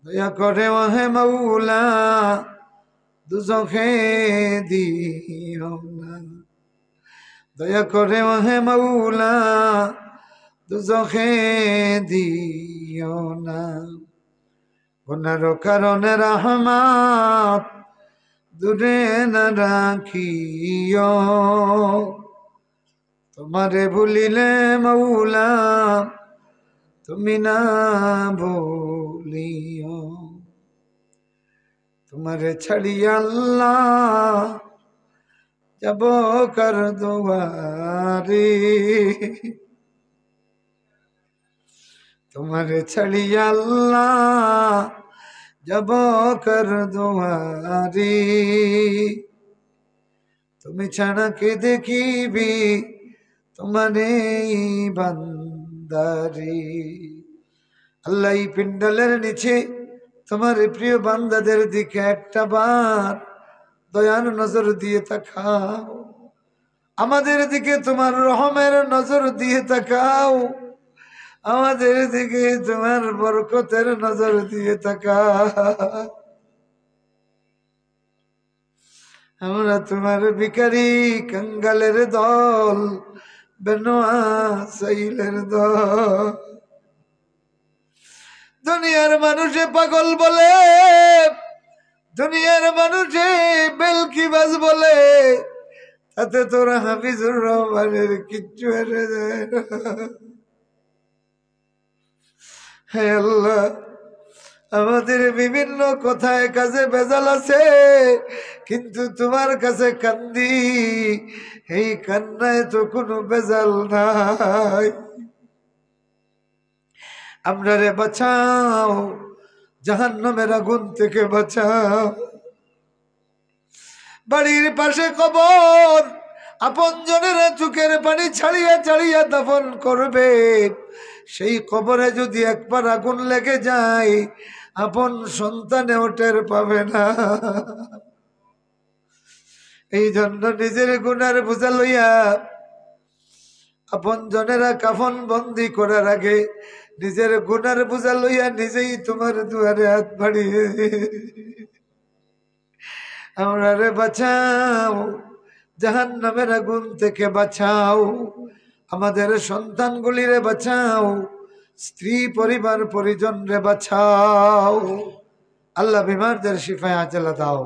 দয়া করে ওহে মাওলা দুজখে দিও না, দয়া করে ওহে মাওলা দুজখে দিও না। গুনার কারণে রহমত দূরে না রাখিও, তোমারে ভুলিলে মৌলা তুমি না ভুলিও। তোমারে ছাড়িয়া আল্লাহ যাব কার দুয়ারে, তোমারে ছাড়িয়া আল্লাহ যাব কার দুয়ারে। তুমি ছাড়া কে দেখিবি তোমারে বান্দারে। আল্লাহ, এই পিন্ডালের নিচে তোমার প্রিয় বান্দাদের দিকে একটা বার দয়ার নজর দিয়ে তাকাও, আমাদের দিকে তোমার রহমের নজর দিয়ে তাকাও, আমাদের দিকে তোমার বরকতের নজর দিয়ে তাকাও। আমরা তোমার ভিখারি কঙ্গালের দল, বেনোয়া সাইলের দল। দুনিয়ার মানুষে পাগল বলে, দুনিয়ার মানুষে বেলকিবাজ বলে, তাতে তোরা হাফিজুর রহমানের কিচ্ছু এসে যায় না। হে আল্লাহ, আমাদের বিভিন্ন কথায় কাজে ভেজাল আছে, কিন্তু তোমার কাছে কান্দি, এই কান্নায় তো কোনো ভেজাল নাই। আমরা রে বাঁচাও, জাহান্নামের আগুন থেকে বাঁচাও। বাড়ির পাশে কবর, আপনজনেরা চোখের পানি ছাড়িয়া ছাড়িয়া দাফন করবে, সেই কবরে যদি একবার আগুন লেগে যায়, আপন সন্তানেও টের পাবে না। এই জন্য নিজের গুনার বোঝা লইয়া আপন জনেরা কাফন বন্দি করার আগে নিজের গুনার বোঝা লইয়া নিজেই তোমার দুয়ারে হাত বাড়িয়ে আমরা রে বাঁচাও, জাহান্নামের আগুন থেকে বাঁচাও, আমাদের সন্তানগুলিরে বাঁচাও, স্ত্রী পরিবার পরিজন রে বাঁচাও। আল্লাহ বিমারদের শিফায়ে আজলা দাও।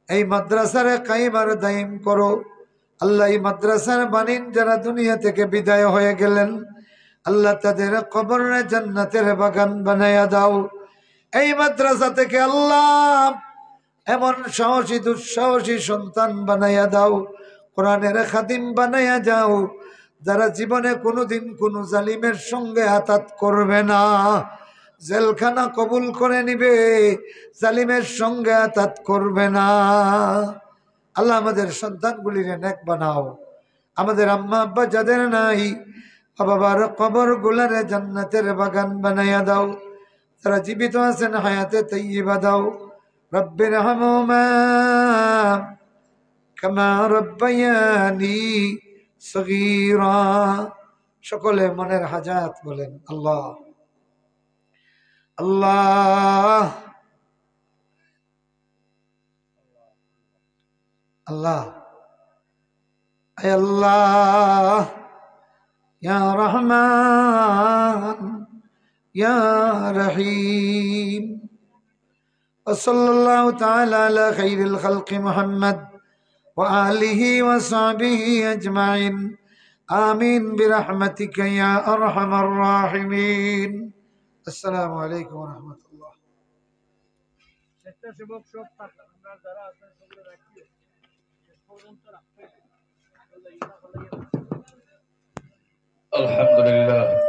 এই মাদ্রাসারে কায়েম আর দায়িম করো। আল্লাহ এই মাদ্রাসার বানিন যারা দুনিয়া থেকে বিদায় হয়ে গেলেন, আল্লাহ তাদের কবরে জান্নাতের বাগান বানায়া দাও। এই মাদ্রাসা থেকে আল্লাহ এমন সাহসী দুঃসাহসী সন্তান বানায়া দাও, কোরআনের খাদিম বানায়া যাও, যারা জীবনে কোনোদিন কোনো জালিমের সঙ্গে আতাত করবে না, জেলখানা কবুল করে নিবে, জালিমের সঙ্গে আতাত করবে না। আল্লাহ আমাদের সন্তানগুলির নেক বানাও। আমাদের আম্মা আব্বা যাদের নাই, বাবার কবর গুলারে জান্নাতের বাগান বানায়া দাও। যারা জীবিত আছেন হায়াতে তাইয়্যিবা দাও। রব্বির হামহুমা কামা রব্বায়ানি সগীরা। সকলে মনের হাজাত বলেন আল্লাহ আল্লাহ আল্লাহ। আয় আল্লাহ, ইয়া রহমান ইয়া রহিম। وصلى الله تعالى على خير الخلق محمد وآله وصحبه أجمعين آمين برحمتك يا أرحم الراحمين। السلام عليكم ورحمة الله। الحمد لله